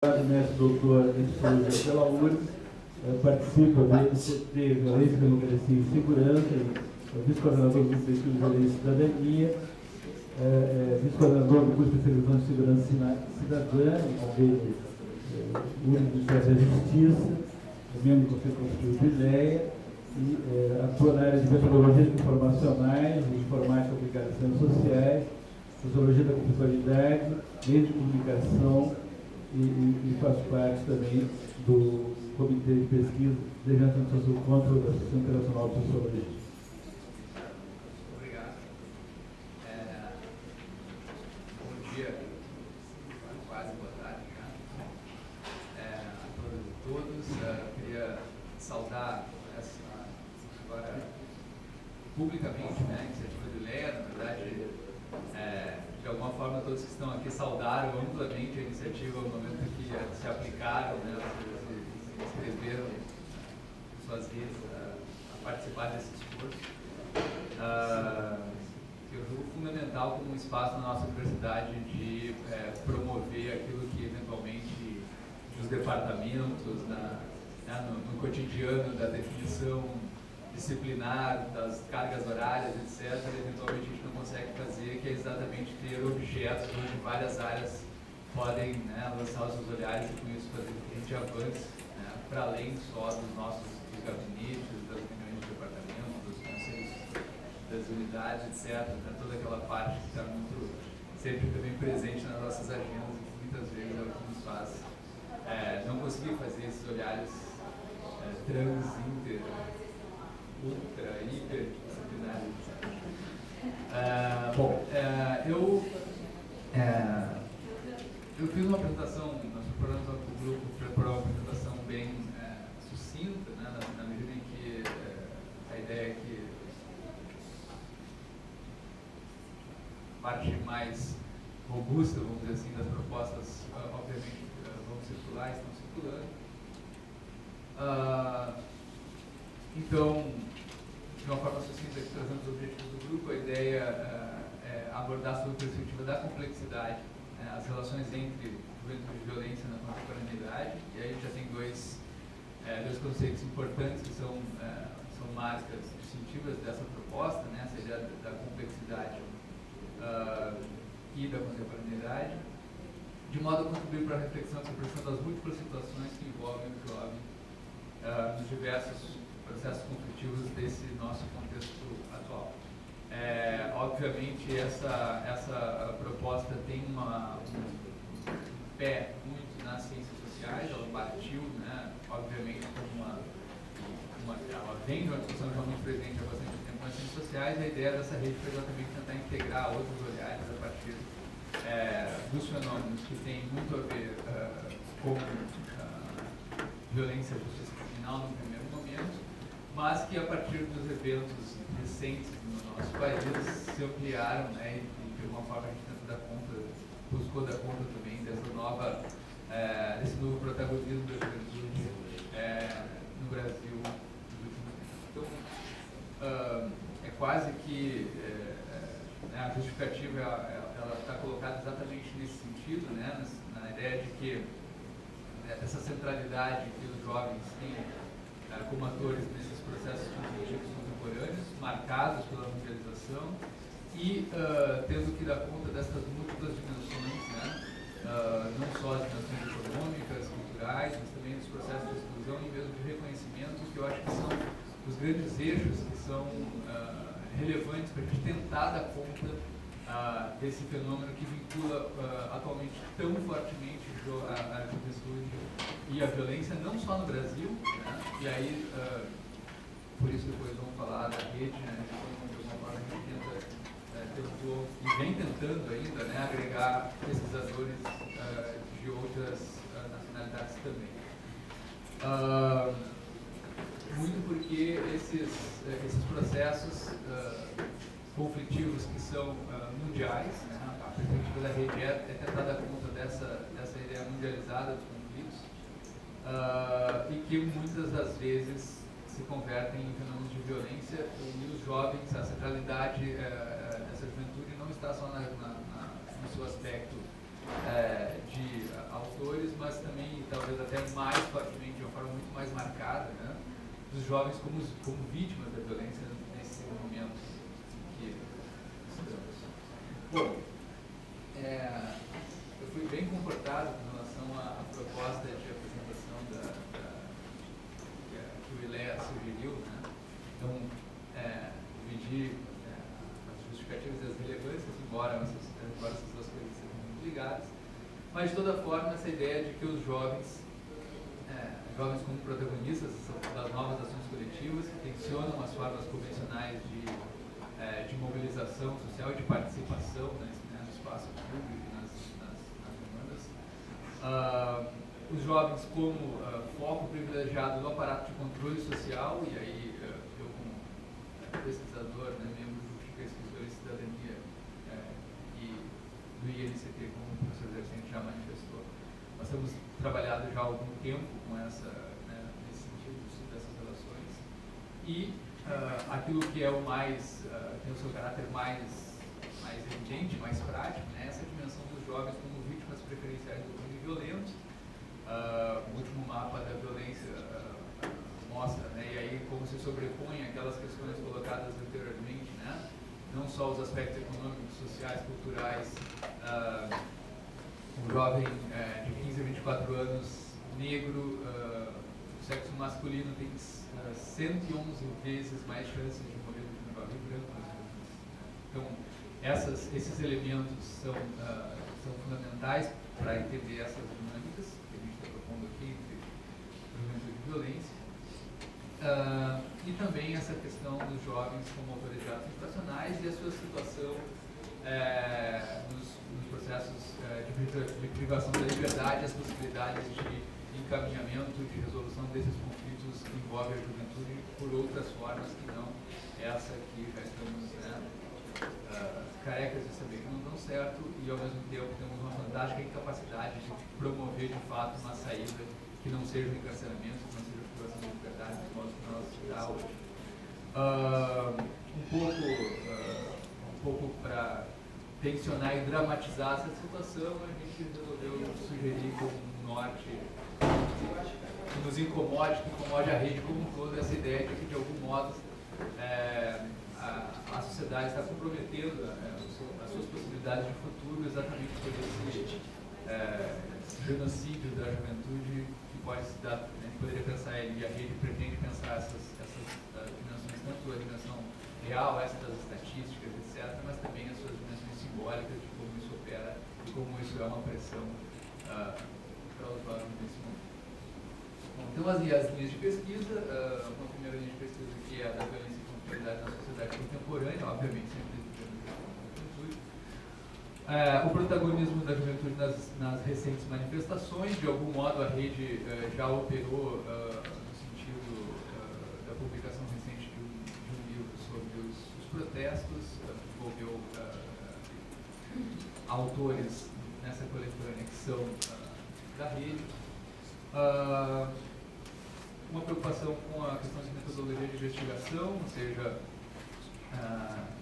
Mestre doutor em Psicologia pela URGS, participa do INCT Violência, Democracia e Segurança, vice-coordenador do Instituto de Violência e Cidadania, vice-coordenador do curso de especialização em Segurança Cidadã, URGS do Estado da Justiça, membro do Conselho Consultivo de IDEA, e atua na área de metodologias informacionais, informática e comunicações sociais, sociologia da computadoridade, meios de comunicação, e faz parte também do Comitê de Pesquisa de Eventos Sociocontra da Associação Internacional de Sociologia. Obrigado. Bom dia, quase boa tarde já, a todas e todos. Queria saudar agora publicamente, a iniciativa do IDEA. Na verdade, de alguma forma todos que estão aqui saudaram amplamente a iniciativa no momento que se aplicaram, se inscreveram em suas redes a participar desse esforço. Eu julgo fundamental como um espaço na nossa universidade de promover aquilo que eventualmente nos departamentos, no cotidiano da definição disciplinar, das cargas horárias, etc., eventualmente a gente não consegue fazer, que é exatamente ter objetos onde várias áreas podem lançar os seus olhares e com isso fazer com que a gente avance para além só dos nossos gabinetes, das reuniões de departamento, dos conselhos das unidades, etc., toda aquela parte que está muito sempre também presente nas nossas agendas e que muitas vezes é o que nos faz não conseguir fazer esses olhares inter, ultra, hiperdisciplinares. Eu fiz uma apresentação, nós preparamos o grupo preparou uma apresentação bem sucinta, na medida em que a ideia é que a parte mais robusta, vamos dizer assim, das propostas, obviamente, vão circular, estão circulando. Então, de uma forma sucinta, trazendo os objetivos do grupo, a ideia é abordar sob a perspectiva da complexidade as relações entre juventude e violência na contemporaneidade. E aí a gente já tem dois conceitos importantes que são marcas distintivas dessa proposta, essa ideia da complexidade e da contemporaneidade, de modo a contribuir para a reflexão sobre a questão das múltiplas situações que envolvem o jovem nos diversos processos conflitivos desse nosso contexto atual. Obviamente, essa proposta tem um pé muito nas ciências sociais. Ela partiu, obviamente, como ela vem de uma discussão já muito presente há bastante tempo nas ciências sociais. A ideia dessa rede foi exatamente tentar integrar outros olhares a partir dos fenômenos que têm muito a ver com violência e justiça criminal no primeiro momento, mas que a partir dos eventos recentes no nosso país se ampliaram, e de alguma forma a gente tenta dar conta, buscou dar conta também desse novo protagonismo da juventude no Brasil nos últimos tempos. Então, é quase que a justificativa ela está colocada exatamente nesse sentido, na ideia de que essa centralidade que os jovens têm como atores nesses processos conflitivos contemporâneos, marcados pela mundialização e tendo que dar conta dessas múltiplas dimensões, não só as dimensões econômicas, culturais, mas também dos processos de exclusão e mesmo de reconhecimento, que eu acho que são os grandes eixos que são relevantes para a gente tentar dar conta desse fenômeno que vincula atualmente tão fortemente a juventude e a violência, não só no Brasil, e aí, por isso depois vamos falar da rede, de alguma forma a gente tentou e vem tentando ainda, agregar pesquisadores de outras nacionalidades também. Muito porque esses processos conflitivos que são mundiais, a perspectiva da rede é tentar dar conta dessa ideia mundializada dos conflitos, e que muitas das vezes se convertem em fenômenos de violência, e os jovens, a centralidade dessa juventude não está só no seu aspecto de autores, mas também, talvez até mais fortemente, de uma forma muito mais marcada, né, dos jovens como vítimas da violência nesse momento que estamos. Bom, eu fui bem comportado com relação à proposta de apresentação que o Ilea sugeriu, né? Então, dividir as justificativas e as relevâncias, embora essas duas coisas sejam muito ligadas, mas de toda forma essa ideia de que os jovens como protagonistas das novas ações coletivas, que tensionam as formas convencionais de mobilização social e de participação, né, no espaço público e nas demandas. Os jovens como foco privilegiado do aparato de controle social, e aí eu como pesquisador, né, membro do Grupo de Pesquisa e Cidadania e do INCT, como o professor Zercente já manifestou, nós temos trabalhado já há algum tempo com nesse sentido, dessas relações, e aquilo que é tem o seu caráter mais evidente, mais prático, né, essa dimensão dos jovens como vítimas preferenciais do crime violento. O último mapa da violência mostra, né, e aí como se sobrepõem aquelas questões colocadas anteriormente, né, não só os aspectos econômicos, sociais, culturais. Um jovem de 15 a 24 anos, negro, sexo masculino tem 111 vezes mais chances de morrer do que um jovem branco. Então, esses elementos são fundamentais para entender essas dinâmicas que a gente está propondo aqui entre juventude e violência. E também essa questão dos jovens como autores de atos infracionais e a sua situação nos processos de privação da liberdade, as possibilidades de encaminhamento, de resolução desses conflitos que envolvem a juventude por outras formas que não essa que já estamos carecas de saber que não dão certo, e ao mesmo tempo temos uma fantástica incapacidade de promover de fato uma saída que não seja o encarceramento, que não seja a privação da liberdade, de modo que nós dá hoje. Um pouco para tensionar e dramatizar essa situação, a gente resolveu sugerir como um norte que nos incomode, que incomode a rede como um todo, essa ideia de que, de algum modo, a sociedade está comprometendo as suas possibilidades de futuro exatamente por esse genocídio da juventude que pode se dar, né, poderia pensar ele, e a rede pretende pensar essas dimensões, tanto a dimensão real, essa das estatísticas, etc., mas também as suas dimensões simbólicas de como isso opera e como isso é uma pressão para os jovens nesse momento. Bom, então, as linhas de pesquisa, uma primeira linha de pesquisa que é a da violência e conflitualidade na sociedade contemporânea, obviamente sempre dentro da juventude. O protagonismo da juventude nas recentes manifestações, de algum modo a rede já operou no sentido da publicação recente de um livro sobre os protestos, envolveu autores nessa coletânea que são da rede. Uma preocupação com a questão de metodologia de investigação, ou seja,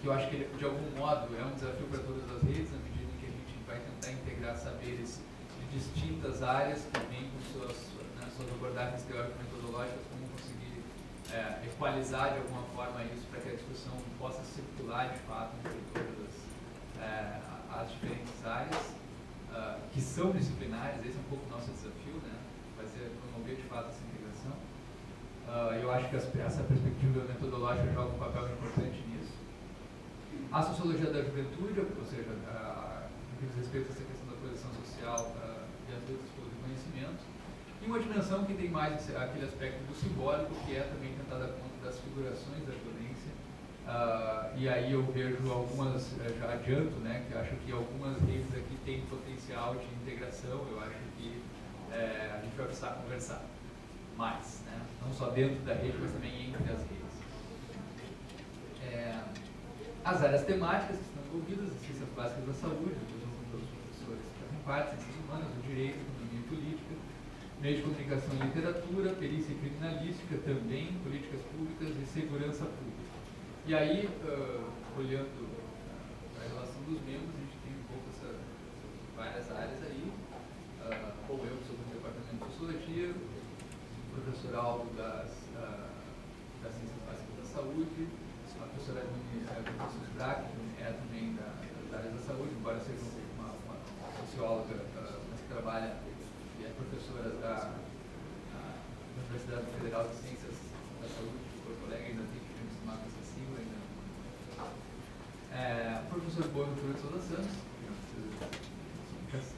que eu acho que de algum modo é um desafio para todas as redes, na medida em que a gente vai tentar integrar saberes de distintas áreas que vêm com suas abordagens teórico-metodológicas, como conseguir equalizar de alguma forma isso para que a discussão possa circular de fato entre todas as diferentes áreas que são disciplinares. Esse é um pouco o nosso desafio, né? Promover de fato essa integração. Eu acho que essa perspectiva metodológica joga um papel importante nisso. A sociologia da juventude, ou seja, no que diz respeito a essa questão da posição social e as lutas pelo reconhecimento. E uma dimensão que tem mais aquele aspecto do simbólico, que é também tentar dar conta das figurações da violência. E aí eu vejo algumas, já adianto, né, que acho que algumas redes aqui têm potencial de integração. Eu acho que a gente vai precisar conversar mais, né? Não só dentro da rede, mas também entre as redes. As áreas temáticas que estão envolvidas, as ciências básicas da saúde, os professores que fazem parte, ciências humanas, o direito, economia e política, meio de comunicação e literatura, perícia e criminalística, também políticas públicas e segurança pública. E aí, olhando para a relação dos membros, a gente tem um pouco várias áreas aí, ou eu que sou do Departamento de Sociologia, o professor Aldo das Ciências Básicas da Saúde, a professora Vinícius Braque, que é também da área da saúde, embora seja uma socióloga, mas que trabalha e é professora da Universidade Federal de Ciências da Saúde de Porto Alegre, ainda tem que me acostumar com essa sigla ainda. O professor Boaventura de Souza Santos, professor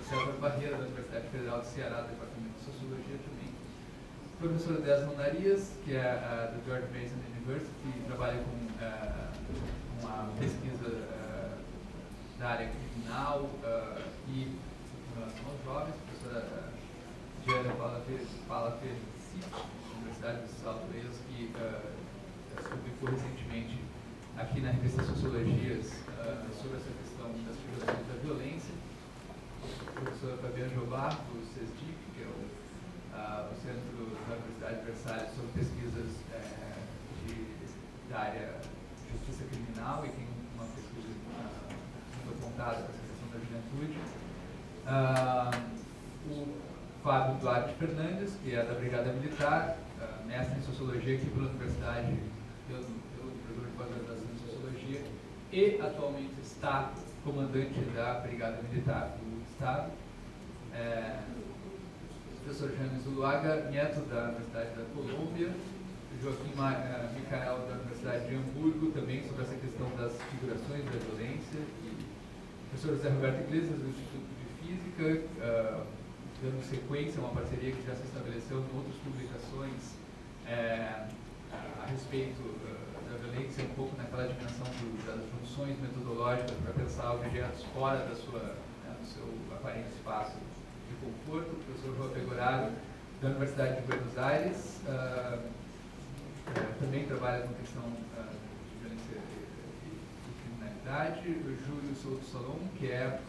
César Barreira, da Universidade Federal do Ceará, do Departamento de Sociologia também. O professor Desmond Arias, que é do George Mason University, que trabalha com uma pesquisa da área criminal e com relação aos jovens. A professora Diana Palaferi, da Universidade do Salto Wales, que publicou recentemente aqui na revista Sociologias sobre essa questão das figuras da violência. O professor Fabiano Jobar, do CESDIC, que é o Centro da Universidade de Versalhes sobre pesquisas da área de justiça criminal, e tem uma pesquisa muito apontada para essa questão da juventude. O Fábio Duarte Fernandes, que é da Brigada Militar, mestre em Sociologia aqui pela Universidade, pelo programa de pós-graduação em Sociologia, e atualmente está comandante da Brigada Militar do Estado. O professor James Uluaga Neto, da Universidade da Colômbia, o Joaquim Micael, da Universidade de Hamburgo, também sobre essa questão das figurações da violência, e o professor José Roberto Iglesias, do Instituto de Física, dando sequência a uma parceria que já se estabeleceu em outras publicações a respeito da violência, um pouco naquela dimensão das funções metodológicas para pensar objetos fora do seu aparente espaço de conforto. O professor João Pegoraro, da Universidade de Buenos Aires, também trabalha com questão de violência e criminalidade. O Júlio Souto Salom, que é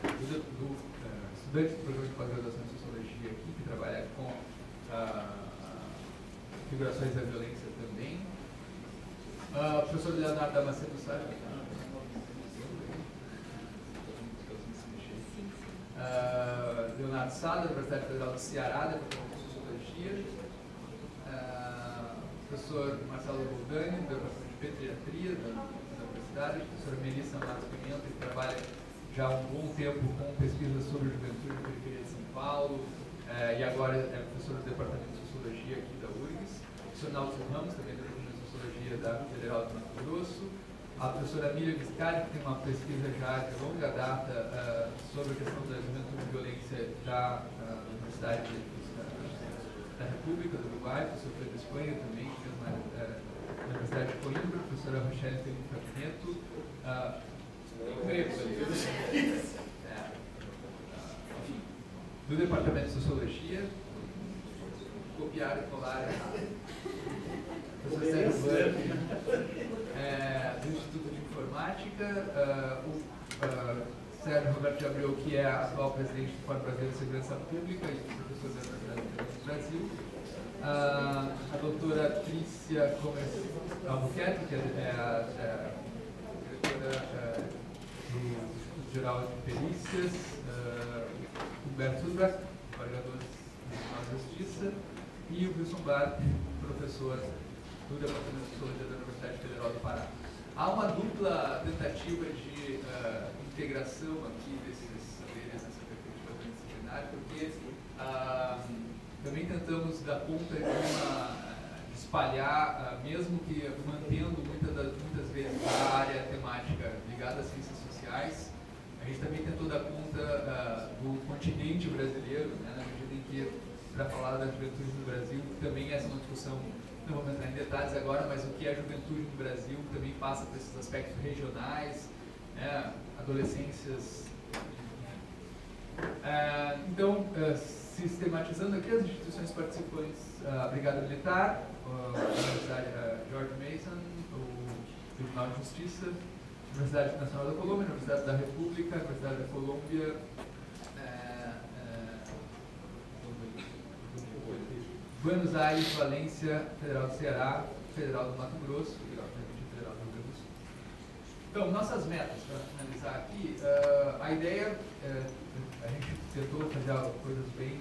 estudante do programa de pós-graduação em Sociologia aqui, que trabalha com figurações da violência também. O professor Leonardo Damasceno Sá, Leonardo Sá, da Universidade Federal do Ceará, da Departamento de Sociologia. Professor Marcelo Goldani, do Departamento de Pediatria da Universidade. Professora Melissa Matos Pimenta, que trabalha já há um bom tempo com pesquisas sobre juventude na periferia de São Paulo, e agora é professor do Departamento de Sociologia aqui da URGS. O professor Nalson Ramos, também do Departamento de Sociologia da Federal do Mato Grosso. A professora Miriam Viscari, que tem uma pesquisa já de longa data sobre a questão da juventude e violência da Universidade da República do Uruguai. O professor Pedro Espanha também, que fez na Universidade de Coimbra. A professora Rochelle Felipe Capineto, do Departamento de Sociologia. Copiar e colar errado. Professor Sérgio Burke, do Instituto de Informática. O Sérgio Roberto de Abreu, que é atual presidente do Fórum Brasileiro de Segurança Pública e professor da Universidade do Brasil. A doutora Trícia Comes Albuquerque, que é a diretora do Instituto Geral de Perícias. Humberto Zubrac, avaliador de Tribunal de Justiça. E o Wilson Barth, professor do Departamento de Sociologia da Universidade Federal do Pará. Há uma dupla tentativa de integração aqui desses saberes nessa perspectiva transdisciplinar, porque também tentamos dar conta de espalhar, mesmo que mantendo muitas vezes a área temática ligada às ciências sociais, a gente também tentou dar conta do continente brasileiro, né, na medida em que, para falar da juventude no Brasil, também essa é uma discussão, não vamos entrar em detalhes agora, mas o que é a juventude no Brasil também passa por esses aspectos regionais, né, adolescências. Então, sistematizando aqui as instituições participantes: a Brigada Militar, a Universidade George Mason, o Tribunal de Justiça, a Universidade Nacional da Colômbia, a Universidade da República, a Universidade da Colômbia, Buenos Aires, Valência, Federal do Ceará, Federal do Mato Grosso e, obviamente, Federal do Rio Grande do Sul. Então, nossas metas, para finalizar aqui, a ideia, a gente tentou fazer coisas bem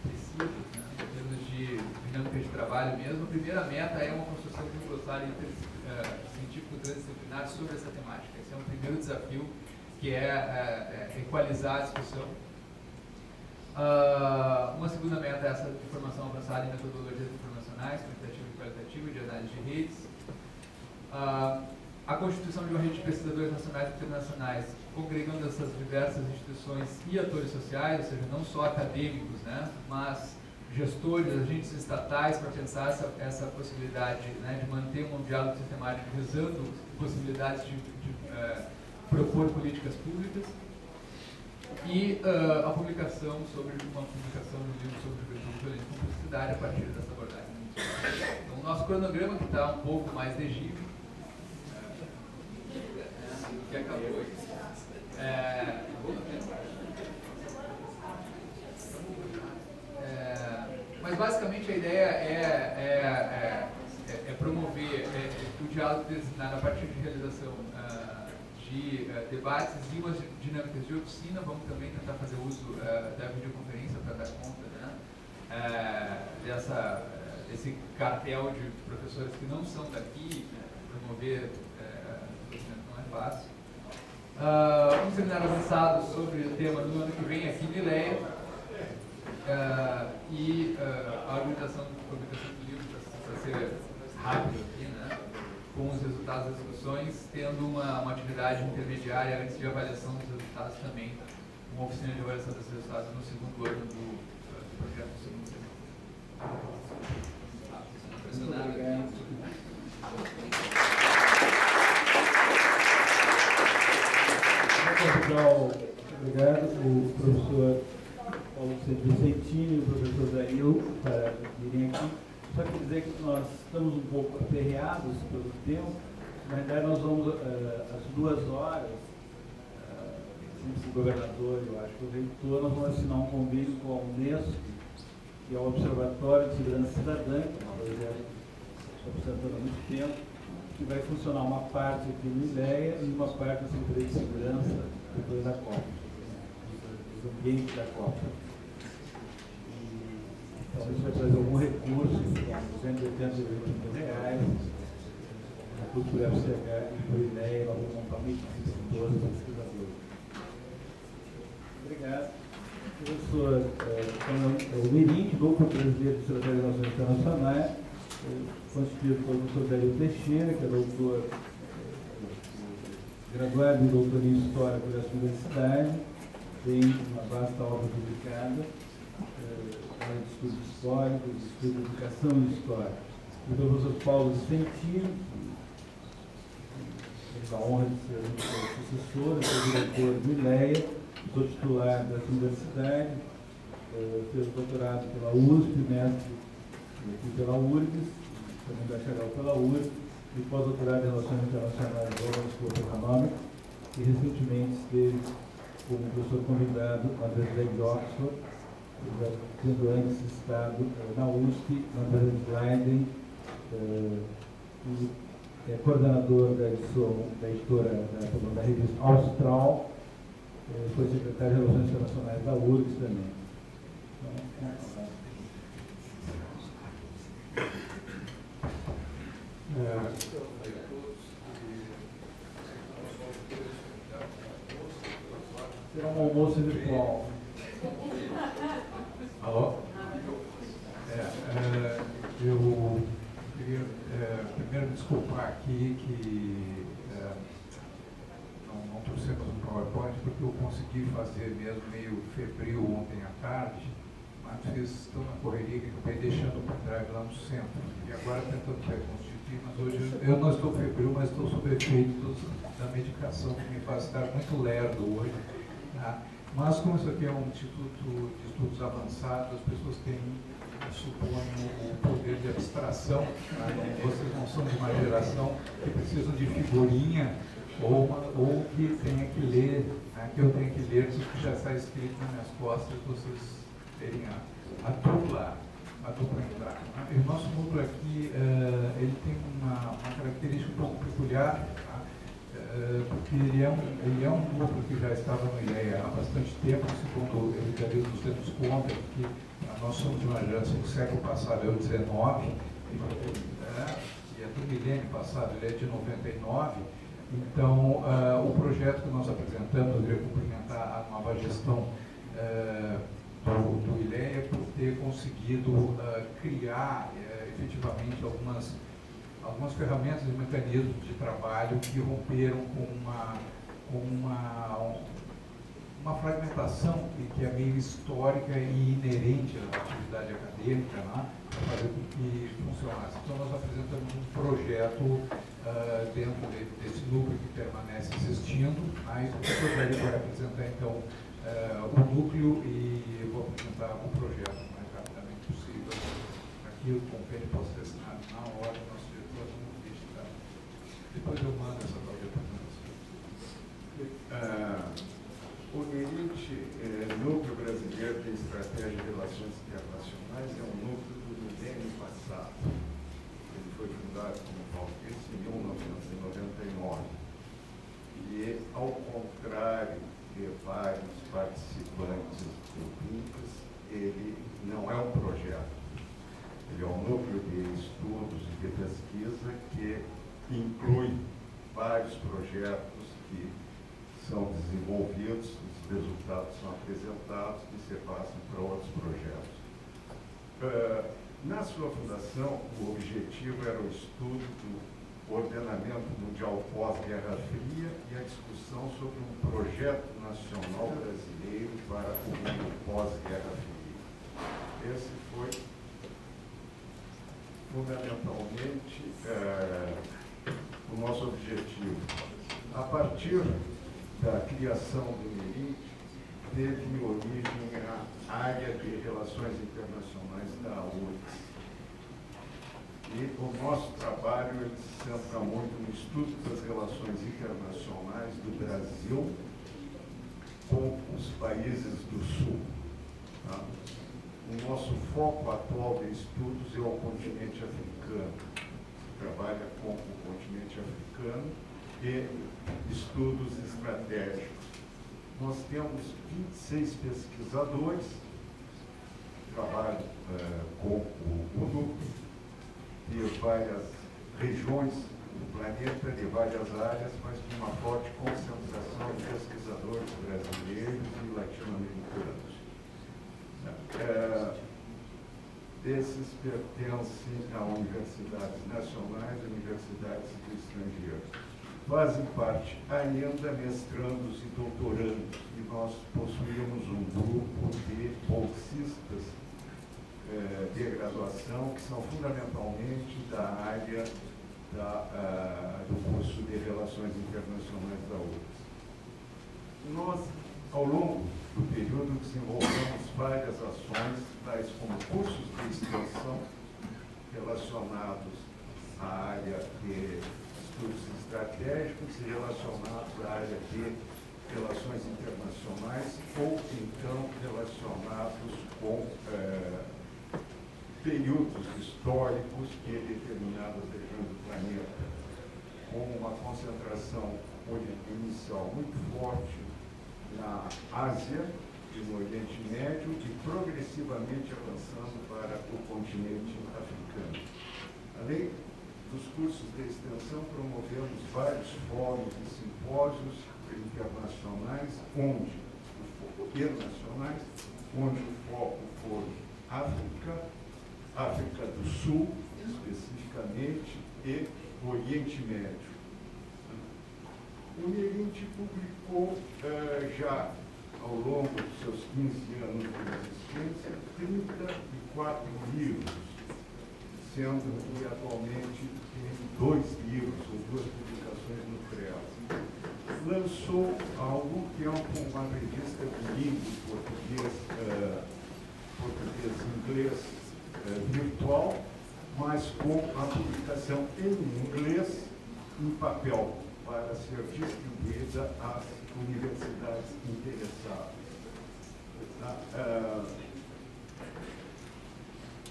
precisas, né, em termos de dinâmica de trabalho mesmo. A primeira meta é uma construção de um glossário científico transdisciplinar sobre essa temática. Esse é um primeiro desafio, que é equalizar a discussão. Uma segunda meta é essa de formação avançada em metodologias informacionais, quantitativa e qualitativa, de análise de redes. A constituição de uma rede de pesquisadores nacionais e internacionais, congregando essas diversas instituições e atores sociais, ou seja, não só acadêmicos, né, mas gestores, agentes estatais, para pensar essa possibilidade, né, de manter um diálogo sistemático, visando possibilidades de propor políticas públicas. E a publicação sobre uma publicação do livro sobre juventude, violência e complexidade a partir dessa abordagem. Então, o nosso cronograma, que está um pouco mais legível, que acabou isso. Mas basicamente a ideia é promover o diálogo designado a partir de realização de debates e umas dinâmicas de oficina. Vamos também tentar fazer uso da videoconferência para dar conta, né, desse cartel de professores que não são daqui. Promover não é fácil. Um seminário avançado sobre o tema no ano que vem aqui em Ileia, e a organização de publicação do livro, para ser rápido aqui, né, com os resultados das discussões, tendo uma atividade intermediária antes de avaliação dos resultados também, uma oficina de avaliação dos resultados no segundo ano do projeto do segundo semestre. Obrigado, o professor Paulo Vicentini e o professor Dario para virem aqui. Só quer dizer que nós estamos um pouco aperreados pelo tempo. Na verdade, nós vamos às 2 horas, o governador, eu acho que o reitor, nós vamos assinar um convênio com a Unesco, que é o Observatório de Segurança Cidadã, que é um projeto que está observando há muito tempo, que vai funcionar uma parte aqui no IDEA e uma parte na Secretaria de Segurança depois da Copa, dos ambientes da Copa. Então, isso vai trazer algum recurso, R$ 180 mil, tudo por FCH e por IDEA, nós vamos montar uma equipe de 12 pesquisadores. Obrigado. Professor o Mirim, Grupo Brasileiro de Estratégia de Relações Internacionais, constituído pelo professor Dario Teixeira, que é doutor, graduado e doutor em História por essa universidade, tem uma vasta obra publicada, de estudos históricos, de estudo de educação e história. E o professor Paulo Vicentini, que tem a honra de ser sucessor, é diretor do ILEA, sou titular dessa universidade, fez doutorado pela USP, mestre aqui pela URGS, também bacharel pela URGS, e pós-doutorado em Relações Internacionais da Escola Econômica, e recentemente esteve como professor convidado na Universidade de Oxford, tendo antes estado na USP, na Universidade de Leiden, e é coordenador da editora da revista Austral, foi secretário de Relações Internacionais da URGS também. Será um almoço virtual. Alô? Eu queria primeiro me desculpar aqui que não trouxemos um PowerPoint, porque eu consegui fazer mesmo meio febril ontem à tarde, mas fiz tão na correria que acabei deixando o pendrive lá no centro. E agora tentando reconstituir, mas hoje eu não estou febril, mas estou sob efeito da medicação que me faz estar muito lerdo hoje. Tá? Mas como isso aqui é um instituto de estudos avançados, as pessoas têm, suponho, o poder de abstração. Tá? Vocês não são de uma geração que precisam de figurinha ou que tenha que ler, né? Que eu tenha que ler isso que já está escrito nas minhas costas, vocês terem a dupla entrada. Né? E o nosso núcleo aqui, ele tem uma característica um pouco peculiar. Tá? porque ele é um núcleo que já estava no INEA há bastante tempo, segundo o Ricardo nos demos conta, que nós somos de uma geração do século passado, é o 19, e é do milênio passado, ele é de 99. Então, o projeto que nós apresentamos, eu queria cumprimentar a nova gestão do ILEA por ter conseguido criar efetivamente algumas ferramentas e mecanismos de trabalho que romperam com uma fragmentação que é meio histórica e inerente à atividade acadêmica, né, para fazer com que funcionasse. Então, nós apresentamos um projeto dentro desse núcleo que permanece existindo. Aí o professor Jair vai apresentar, então, o núcleo e eu vou apresentar o projeto o mais rapidamente possível. Aqui o compêndio pode ser assinado na hora, o nosso diretor não deixa, tá? Depois eu mando essa tal de apresentação. O NERIT, Núcleo Brasileiro de Estratégia de Relações Internacionais, é um núcleo do milênio passado. Ele foi fundado, como o Paulo disse, em 1999. E, ao contrário de vários participantes do PINCAS, ele não é um projeto. Ele é um núcleo de estudos e de pesquisa que inclui vários projetos que são desenvolvidos, os resultados são apresentados e se passam para outros projetos. Na sua fundação, o objetivo era o estudo do ordenamento mundial pós-Guerra Fria e a discussão sobre um projeto nacional brasileiro para o mundo pós-Guerra Fria. Esse foi, fundamentalmente, o nosso objetivo. A partir da criação do NERIT, teve origem a área de Relações Internacionais da URGS. E o nosso trabalho ele se centra muito no estudo das relações internacionais do Brasil com os países do Sul. Tá? O nosso foco atual de estudos é o continente africano. Trabalha com o continente africano e estudos estratégicos. Nós temos 26 pesquisadores que trabalham com o núcleo de várias regiões do planeta, de várias áreas, mas com uma forte concentração de pesquisadores brasileiros e latino-americanos. Desses pertencem a universidades nacionais e universidades do estrangeiro. Fazem parte ainda mestrandos e doutorandos, e nós possuímos um grupo de bolsistas de graduação que são fundamentalmente da área do curso de Relações Internacionais da URGS. Nós, ao longo do período, desenvolvemos várias ações, tais como cursos de extensão relacionados à área de estudos estratégicos e relacionados à área de relações internacionais ou então relacionados com períodos históricos de determinadas regiões do planeta, com uma concentração inicial muito forte na Ásia e no Oriente Médio e progressivamente avançando para o continente africano. Além dos cursos de extensão, promovemos vários fóruns e simpósios internacionais, e nacionais, onde o foco foi África do Sul, especificamente, e Oriente Médio. O NERIT publicou já ao longo dos seus 15 anos de existência 34 livros, sendo que atualmente tem 2 livros ou 2 publicações no CREAS. Lançou há algum tempo uma revista bilíngue português-inglês virtual, mas com a publicação em inglês em papel, para ser distribuída às universidades interessadas.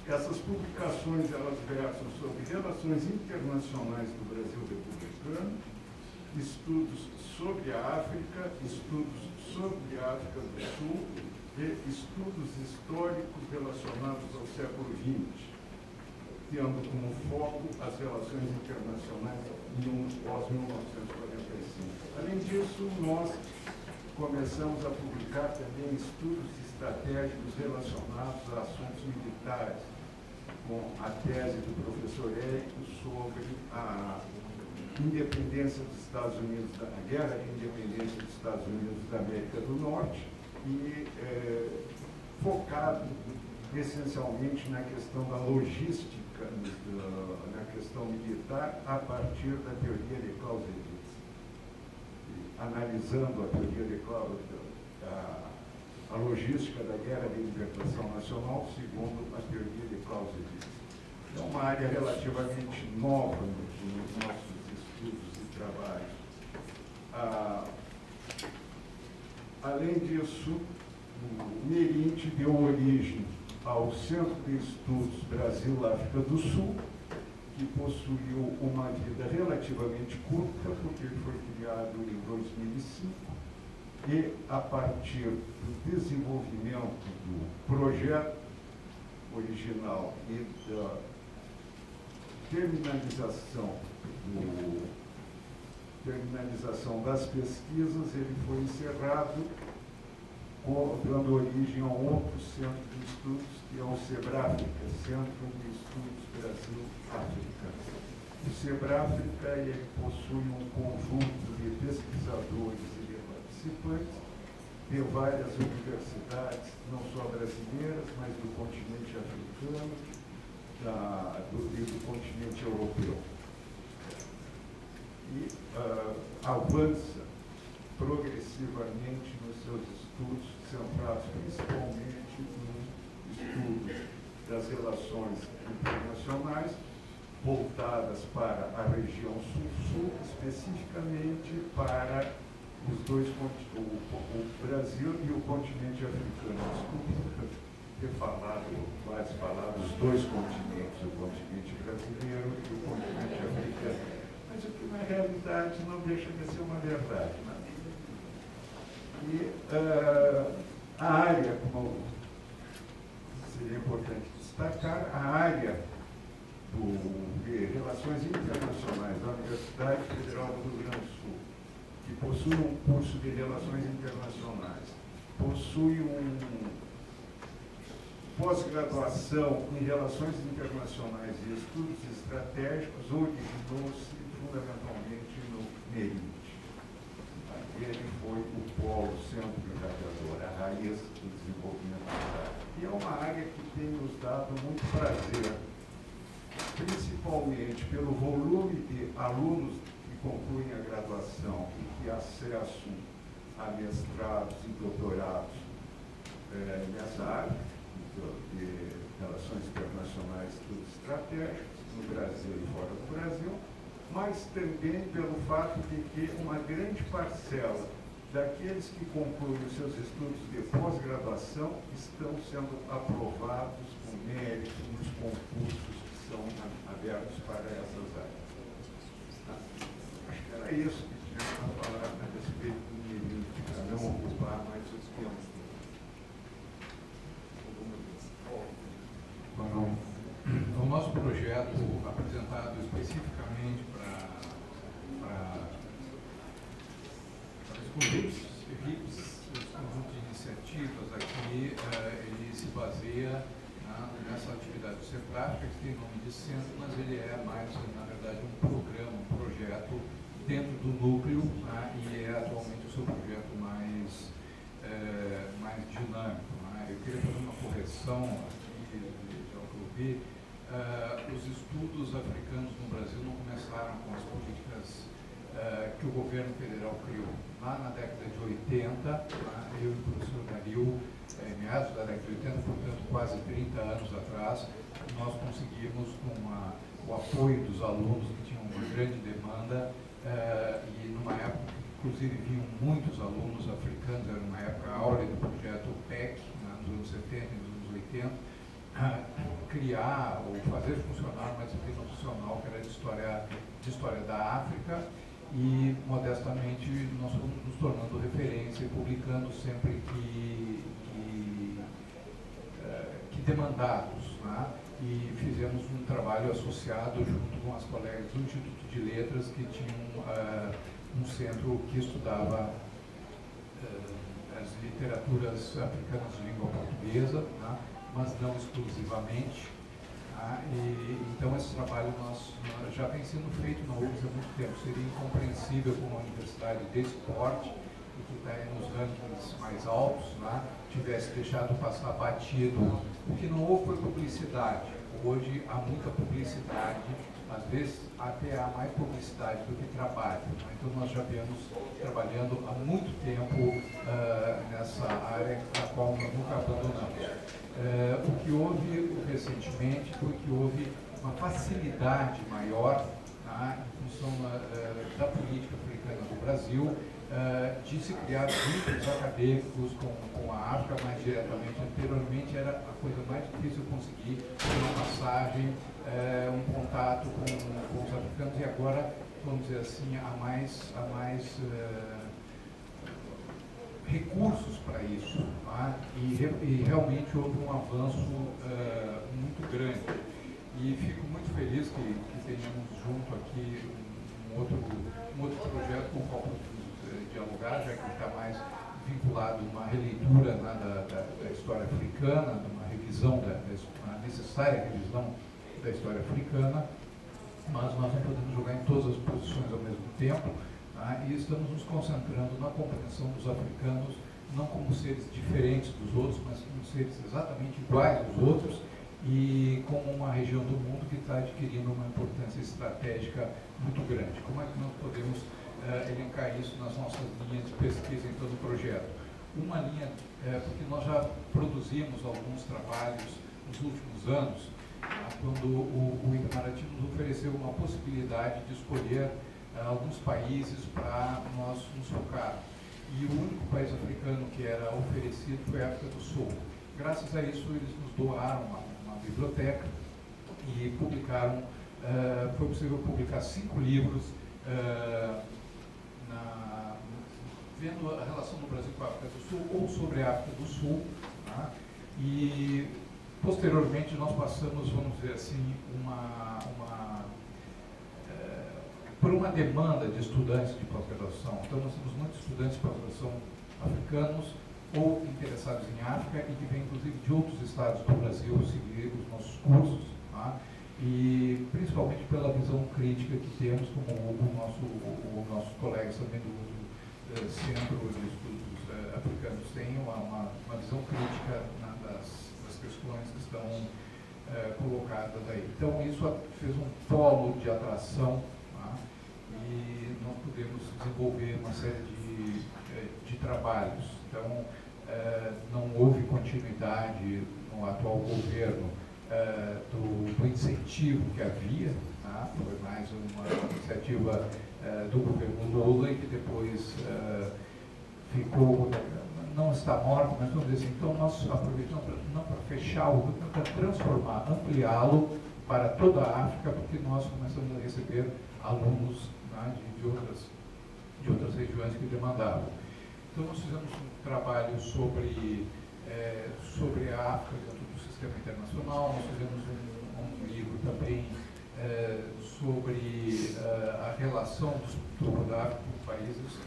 Essas publicações elas versam sobre relações internacionais do Brasil republicano, estudos sobre a África, estudos sobre a África do Sul e estudos históricos relacionados ao século XX, tendo como foco as relações internacionais pós-1945. Além disso, nós começamos a publicar também estudos estratégicos relacionados a assuntos militares, com a tese do professor Érico sobre a independência dos Estados Unidos, a guerra de independência dos Estados Unidos da América do Norte, e focado essencialmente na questão da logística, na questão militar, a partir da teoria de Clausewitz, analisando a teoria de Clausewitz, a logística da guerra de libertação nacional segundo a teoria de Clausewitz. É uma área relativamente nova nos nossos estudos e trabalhos. Além disso, o MERINT deu origem ao Centro de Estudos Brasil-África do Sul, que possuiu uma vida relativamente curta, porque ele foi criado em 2005, e a partir do desenvolvimento do projeto original e da terminalização das pesquisas, ele foi encerrado, dando origem a um outro centro de estudos, que é o SEBRAFRICA, Centro de Estudos Brasil-África. O SEBRAFRICA ele possui um conjunto de pesquisadores e de participantes de várias universidades, não só brasileiras, mas do continente africano e do continente europeu. E avança progressivamente nos seus estudos, centrados principalmente no estudo das relações internacionais, voltadas para a região sul-sul, especificamente para os dois, o Brasil e o continente africano. Desculpe ter quase falado os dois continentes, o continente brasileiro e o continente africano. Mas o que na realidade não deixa de ser uma verdade. Né? E a área, como seria importante destacar, a área de Relações Internacionais da Universidade Federal do Rio Grande do Sul, que possui um curso de Relações Internacionais, possui pós-graduação em Relações Internacionais e Estudos Estratégicos, originou-se fundamentalmente no MERINT. Ele foi o polo centro encadeador, a raiz do desenvolvimento da área. E é uma área que tem nos dado muito prazer, principalmente pelo volume de alunos que concluem a graduação e que acessam a mestrados e doutorados nessa área de relações internacionais e estudos estratégicos, no Brasil e fora do Brasil, mas também pelo fato de que uma grande parcela daqueles que concluem os seus estudos de pós-graduação estão sendo aprovados com mérito nos concursos que são abertos para essas áreas. Acho que era isso que tinha para falar a respeito do MERINT, para não ocupar mais o tempo. O nosso projeto, apresentado especificamente para os conjuntos de iniciativas aqui, ele se baseia nessa atividade do SEBRAFRICA, que tem nome de centro, mas ele é mais, na verdade, um programa, um projeto dentro do núcleo, e é atualmente o seu projeto mais dinâmico. Eu queria fazer uma correção aqui, ao que eu vi. Os estudos africanos no Brasil não começaram com as políticas que o governo federal criou. Lá na década de 80, eu e o professor Dario, meados da década de 80, portanto quase 30 anos atrás, nós conseguimos, com o apoio dos alunos que tinham uma grande demanda, e numa época que inclusive vinham muitos alunos africanos, era uma época áurea do projeto PEC, nos anos 70 e nos anos 80, criar ou fazer funcionar uma disciplina opcional que era de história da África, e, modestamente, nós fomos nos tornando referência e publicando sempre que demandados, né? E fizemos um trabalho associado junto com as colegas do Instituto de Letras, que tinham um centro que estudava as literaturas africanas de língua portuguesa, né? Mas não exclusivamente. Então, esse trabalho já vem sendo feito na UFRGS há muito tempo. Seria incompreensível com uma universidade desse porte, e que está aí nos rankings mais altos, né, tivesse deixado passar batido. O que não houve foi publicidade. Hoje há muita publicidade, às vezes até há mais publicidade do que trabalho. Né? Então, nós já viemos trabalhando há muito tempo nessa área, a qual nós nunca abandonamos. O que houve recentemente foi que houve uma facilidade maior, tá, em função da política africana do Brasil, de se criar vínculos acadêmicos com a África mais diretamente. Anteriormente era a coisa mais difícil conseguir uma passagem, um contato com os africanos, e agora, vamos dizer assim, há mais recursos para isso, tá? E realmente houve um avanço muito grande. E fico muito feliz que tenhamos junto aqui um outro projeto com o qual podemos dialogar, já que está mais vinculado a uma releitura, né, da história africana, uma revisão, uma necessária revisão da história africana, mas nós não podemos jogar em todas as posições ao mesmo tempo. E estamos nos concentrando na compreensão dos africanos, não como seres diferentes dos outros, mas como seres exatamente iguais aos outros, e como uma região do mundo que está adquirindo uma importância estratégica muito grande. Como é que nós podemos elencar isso nas nossas linhas de pesquisa em todo o projeto? Uma linha, porque nós já produzimos alguns trabalhos nos últimos anos, quando o Itamaraty nos ofereceu uma possibilidade de escolher alguns países para nós nos focar. E o único país africano que era oferecido foi a África do Sul. Graças a isso, eles nos doaram uma biblioteca e publicaram, foi possível publicar 5 livros vendo a relação do Brasil com a África do Sul ou sobre a África do Sul. Tá? E, posteriormente, nós passamos, vamos dizer assim, por uma demanda de estudantes de pós-graduação. Então, nós temos muitos estudantes de pós-graduação africanos ou interessados em África e que vêm, inclusive, de outros estados do Brasil seguir os nossos cursos, tá? E principalmente pela visão crítica que temos, como os nossos colegas também do Centro de Estudos Africanos têm, uma visão crítica, né, das questões que estão colocadas aí. Então, isso fez um polo de atração, e nós podemos desenvolver uma série de trabalhos. Então, não houve continuidade no atual governo do incentivo que havia, tá? Foi mais uma iniciativa do governo Lula e que depois ficou, não está morto, mas vamos dizer assim, então nós aproveitamos não para fechar o grupo, para transformar, ampliá-lo para toda a África, porque nós começamos a receber alunos, né, de outras regiões que demandavam. Então, nós fizemos um trabalho sobre a África dentro do sistema internacional, nós fizemos um livro também sobre a relação do estudo da África com os países,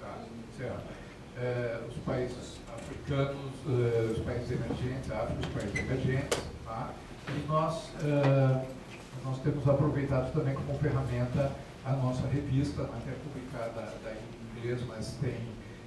tá, certo? Os países africanos, os países emergentes, a África, os países emergentes, tá? E nós temos aproveitado também como ferramenta a nossa revista, até publicada em inglês, mas tem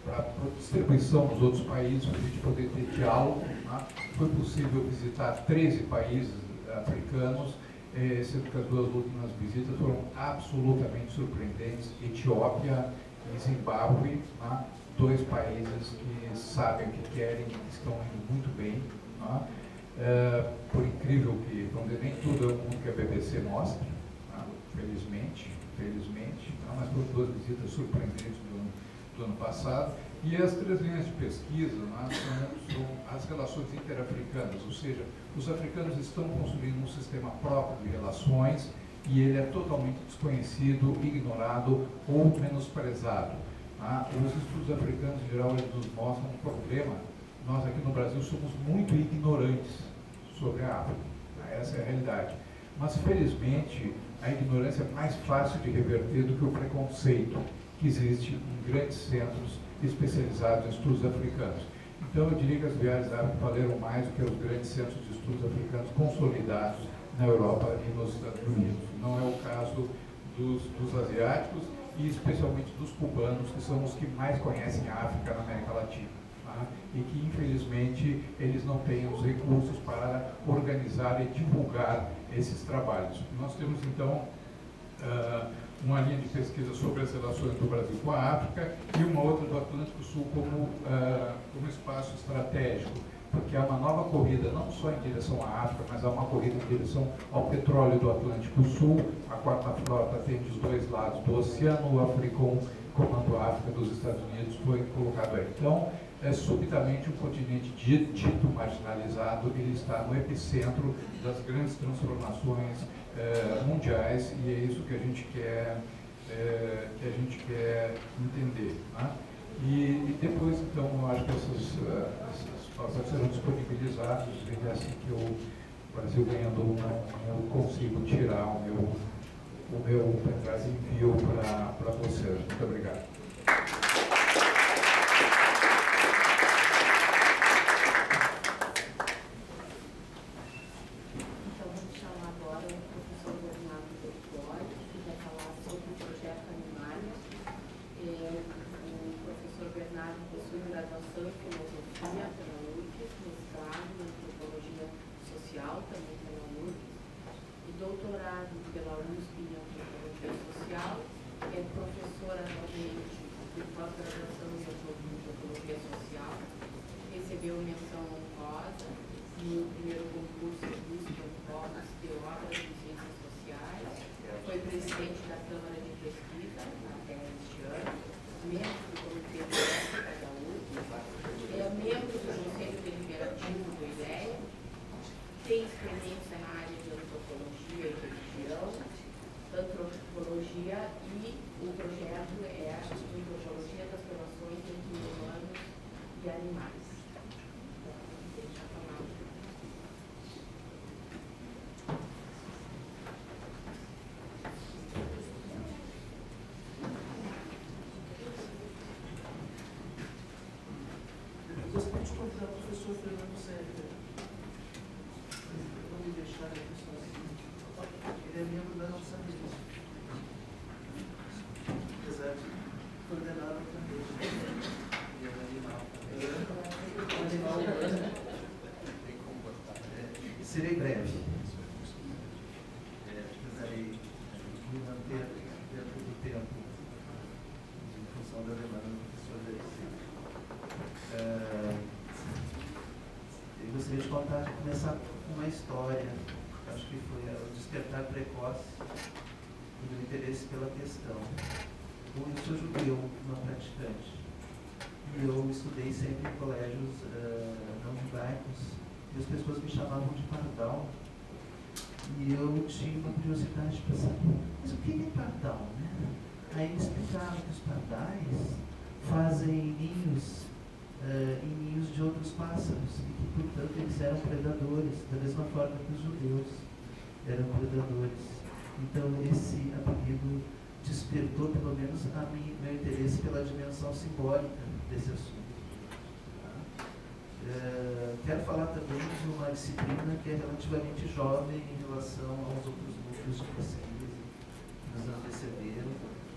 para distribuição nos outros países, para a gente poder ter diálogo. Né? Foi possível visitar 13 países africanos, sendo que as 2 últimas visitas foram absolutamente surpreendentes: Etiópia e Zimbábue, né? 2 países que sabem o que querem e estão indo muito bem. Né? Por incrível que, vamos dizer, nem tudo é o mundo que a BBC mostra, né? felizmente, mas foram 2 visitas surpreendentes do ano passado. E as 3 linhas de pesquisa, né, são as relações interafricanas, ou seja, os africanos estão construindo um sistema próprio de relações e ele é totalmente desconhecido, ignorado ou menosprezado. Tá? Os estudos africanos, em geral, eles nos mostram um problema. Nós aqui no Brasil somos muito ignorantes sobre a África. Tá? Essa é a realidade. Mas, felizmente, a ignorância é mais fácil de reverter do que o preconceito que existe em grandes centros especializados em estudos africanos. Então, eu diria que as viagens à África valeram mais do que os grandes centros de estudos africanos consolidados na Europa e nos Estados Unidos. Não é o caso dos asiáticos e especialmente dos cubanos, que são os que mais conhecem a África na América Latina. Tá? E que, infelizmente, eles não têm os recursos para organizar e divulgar esses trabalhos. Nós temos, então, uma linha de pesquisa sobre as relações do Brasil com a África e uma outra do Atlântico Sul como espaço estratégico, porque há uma nova corrida, não só em direção à África, mas há uma corrida em direção ao petróleo do Atlântico Sul. A quarta frota atende os dois lados do oceano, o Africom, comando a África dos Estados Unidos, foi colocado aí. Então, subitamente, um continente dito marginalizado, ele está no epicentro das grandes transformações mundiais, e é isso que a gente quer entender. Né? E depois, então, eu acho que essas pautas serão disponibilizadas, e é assim que o Brasil ganhando uma, eu consigo tirar o meu pendrive e envio para vocês. Muito obrigado. Gostaria de convidar o professor Fernando Sérgio. Vou me deixar aqui sozinho. Ele é membro da nossa rede. Apesar de coordenar outra rede. E é um animal também. Um animal humano. Tem como botar. Serei breve. Precisarei me manter dentro do tempo em função da demanda do professor Dercy. Eu gostaria de começar com uma história. Acho que foi o despertar precoce do meu interesse pela questão. Eu sou judeu, não praticante, e eu estudei sempre em colégios não judaicos, e as pessoas me chamavam de pardal, e eu tinha uma curiosidade para saber, mas o que é pardal, né? Aí me explicaram que os pardais fazem ninhos em ninhos de outros pássaros, e que, portanto, eles eram predadores, da mesma forma que os judeus eram predadores. Então, esse apelido despertou, pelo menos, meu interesse pela dimensão simbólica desse assunto. Quero falar também de uma disciplina que é relativamente jovem em relação aos outros núcleos de pesquisa que nos antecederam,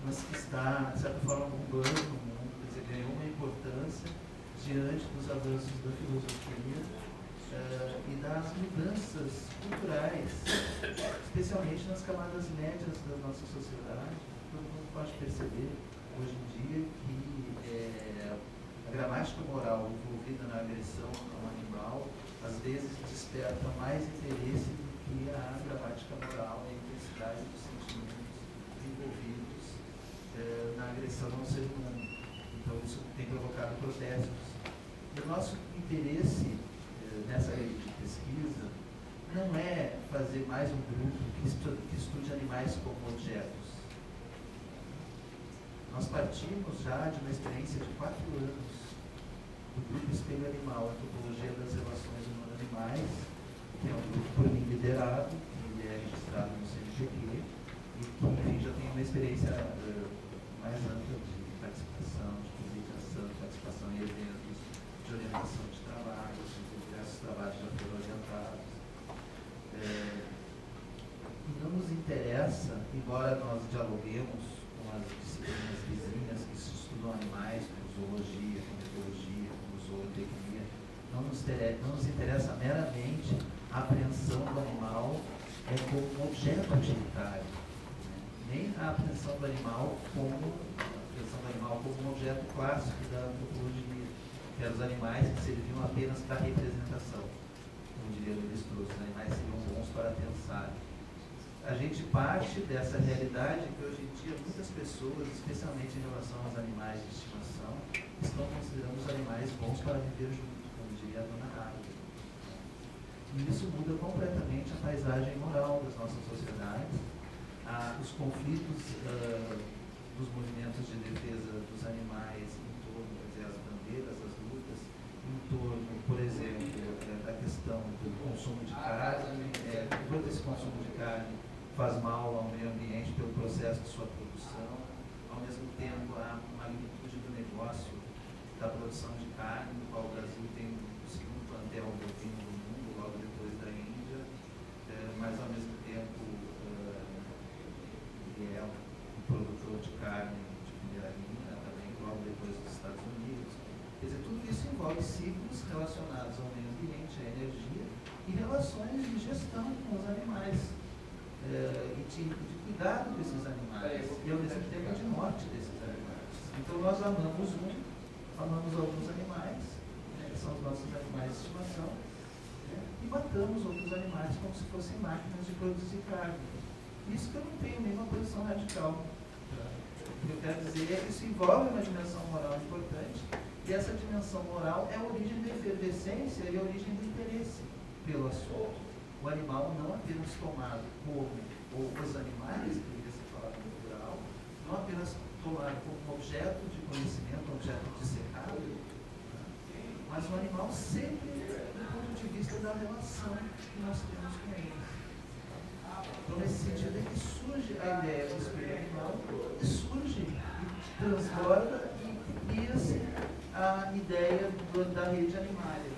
mas que está, de certa forma, bombando no mundo, quer dizer, ganhou uma importância diante dos avanços da filosofia e das mudanças culturais, especialmente nas camadas médias da nossa sociedade. Todo mundo pode perceber, hoje em dia, que a gramática moral envolvida na agressão a um animal, às vezes, desperta mais interesse do que a gramática moral e a intensidade dos sentimentos envolvidos na agressão ao ser humano. Então, isso tem provocado protestos. E o nosso interesse nessa rede de pesquisa não é fazer mais um grupo que estude animais como objetos. Nós partimos já de uma experiência de 4 anos do grupo Espelho Animal, Antropologia das Relações Humano-Animais, que é um grupo por mim liderado, que é registrado no CNPq, e que, enfim, já tem uma experiência mais ampla de participação, de publicação, de participação em eventos, de orientação de trabalhos, diversos trabalhos já foram orientados. E não nos interessa, embora nós dialoguemos com as disciplinas vizinhas que estudam animais, como zoologia, como etologia, como zootecnia, não nos interessa meramente a apreensão do animal como um objeto utilitário, né? Nem a apreensão do animal como um objeto clássico da antropologia, que eram os animais que serviam apenas para representação. Como diria Levi-Strauss, os animais seriam bons para pensar. A gente parte dessa realidade que hoje em dia muitas pessoas, especialmente em relação aos animais de estimação, estão considerando os animais bons para viver junto, como diria a dona Harvey. E isso muda completamente a paisagem moral das nossas sociedades. Os conflitos dos movimentos de defesa dos animais em torno, quer dizer, as bandeiras, as lutas, em torno, por exemplo, da questão do consumo de carne, quanto esse consumo de carne faz mal ao meio ambiente pelo processo de sua produção, ao mesmo tempo a magnitude do negócio da produção de carne, no qual o Brasil tem o segundo plantel bovino do mundo, logo depois da Índia, mas ao mesmo tempo ele é um produtor de carne de primeira linha também, logo depois dos Estados Unidos. Quer dizer, tudo isso envolve ciclos relacionados ao meio ambiente, à energia e relações de gestão com os animais. E de cuidado desses animais e ao mesmo tempo de morte desses animais. Então nós amamos alguns animais, né, que são os nossos animais de estimação, né, e matamos outros animais como se fossem máquinas de produzir carne. Isso que eu não tenho nenhuma posição radical. O que eu quero dizer é que isso envolve uma dimensão moral importante, e essa dimensão moral é a origem da efervescência e a origem do interesse pelo assunto. O animal não apenas tomado como, ou os animais, que deveria ser falado no plural, não apenas tomado como um objeto de conhecimento, um objeto dissecado, mas o animal sempre do ponto de vista da relação que nós temos com eles. Então, nesse sentido é que surge a ideia do espelho animal, e surge, e transborda, e cria-se a ideia da rede animária,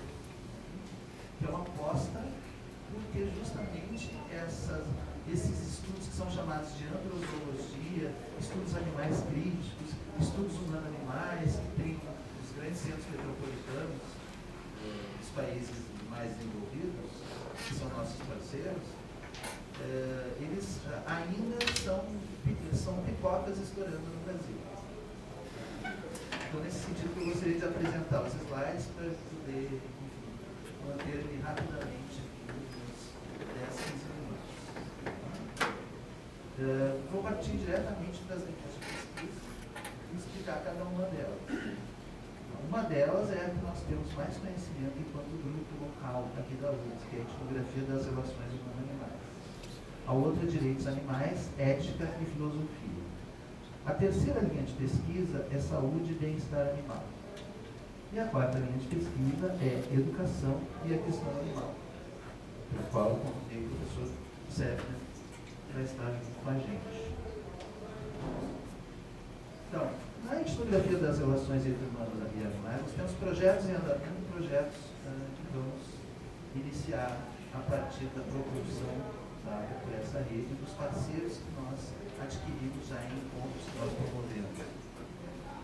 que é uma aposta, porque justamente esses estudos que são chamados de antrozoologia, estudos animais críticos, estudos humano-animais, que tem os grandes centros metropolitanos dos países mais desenvolvidos, que são nossos parceiros, eles ainda são pipocas estourando no Brasil. Então, nesse sentido, eu gostaria de apresentar os slides para poder manter-me rapidamente uns 10, 15 minutos. Vou partir diretamente das linhas de pesquisa e explicar cada uma delas. Uma delas é a que nós temos mais conhecimento enquanto grupo local aqui da UFRGS, que é a etnografia das relações humano-animais. A outra, direitos animais, ética e filosofia. A terceira linha de pesquisa é saúde e bem-estar animal. E a quarta linha de pesquisa é educação e a questão animal, para a qual eu convidei o professor Sefner para estar junto com a gente. Então, na etnografia das relações entre humanos e animais, nós temos projetos em andamento e projetos que vamos iniciar a partir da propulsão dada por essa rede dos parceiros que nós adquirimos já em encontros que nós promovemos.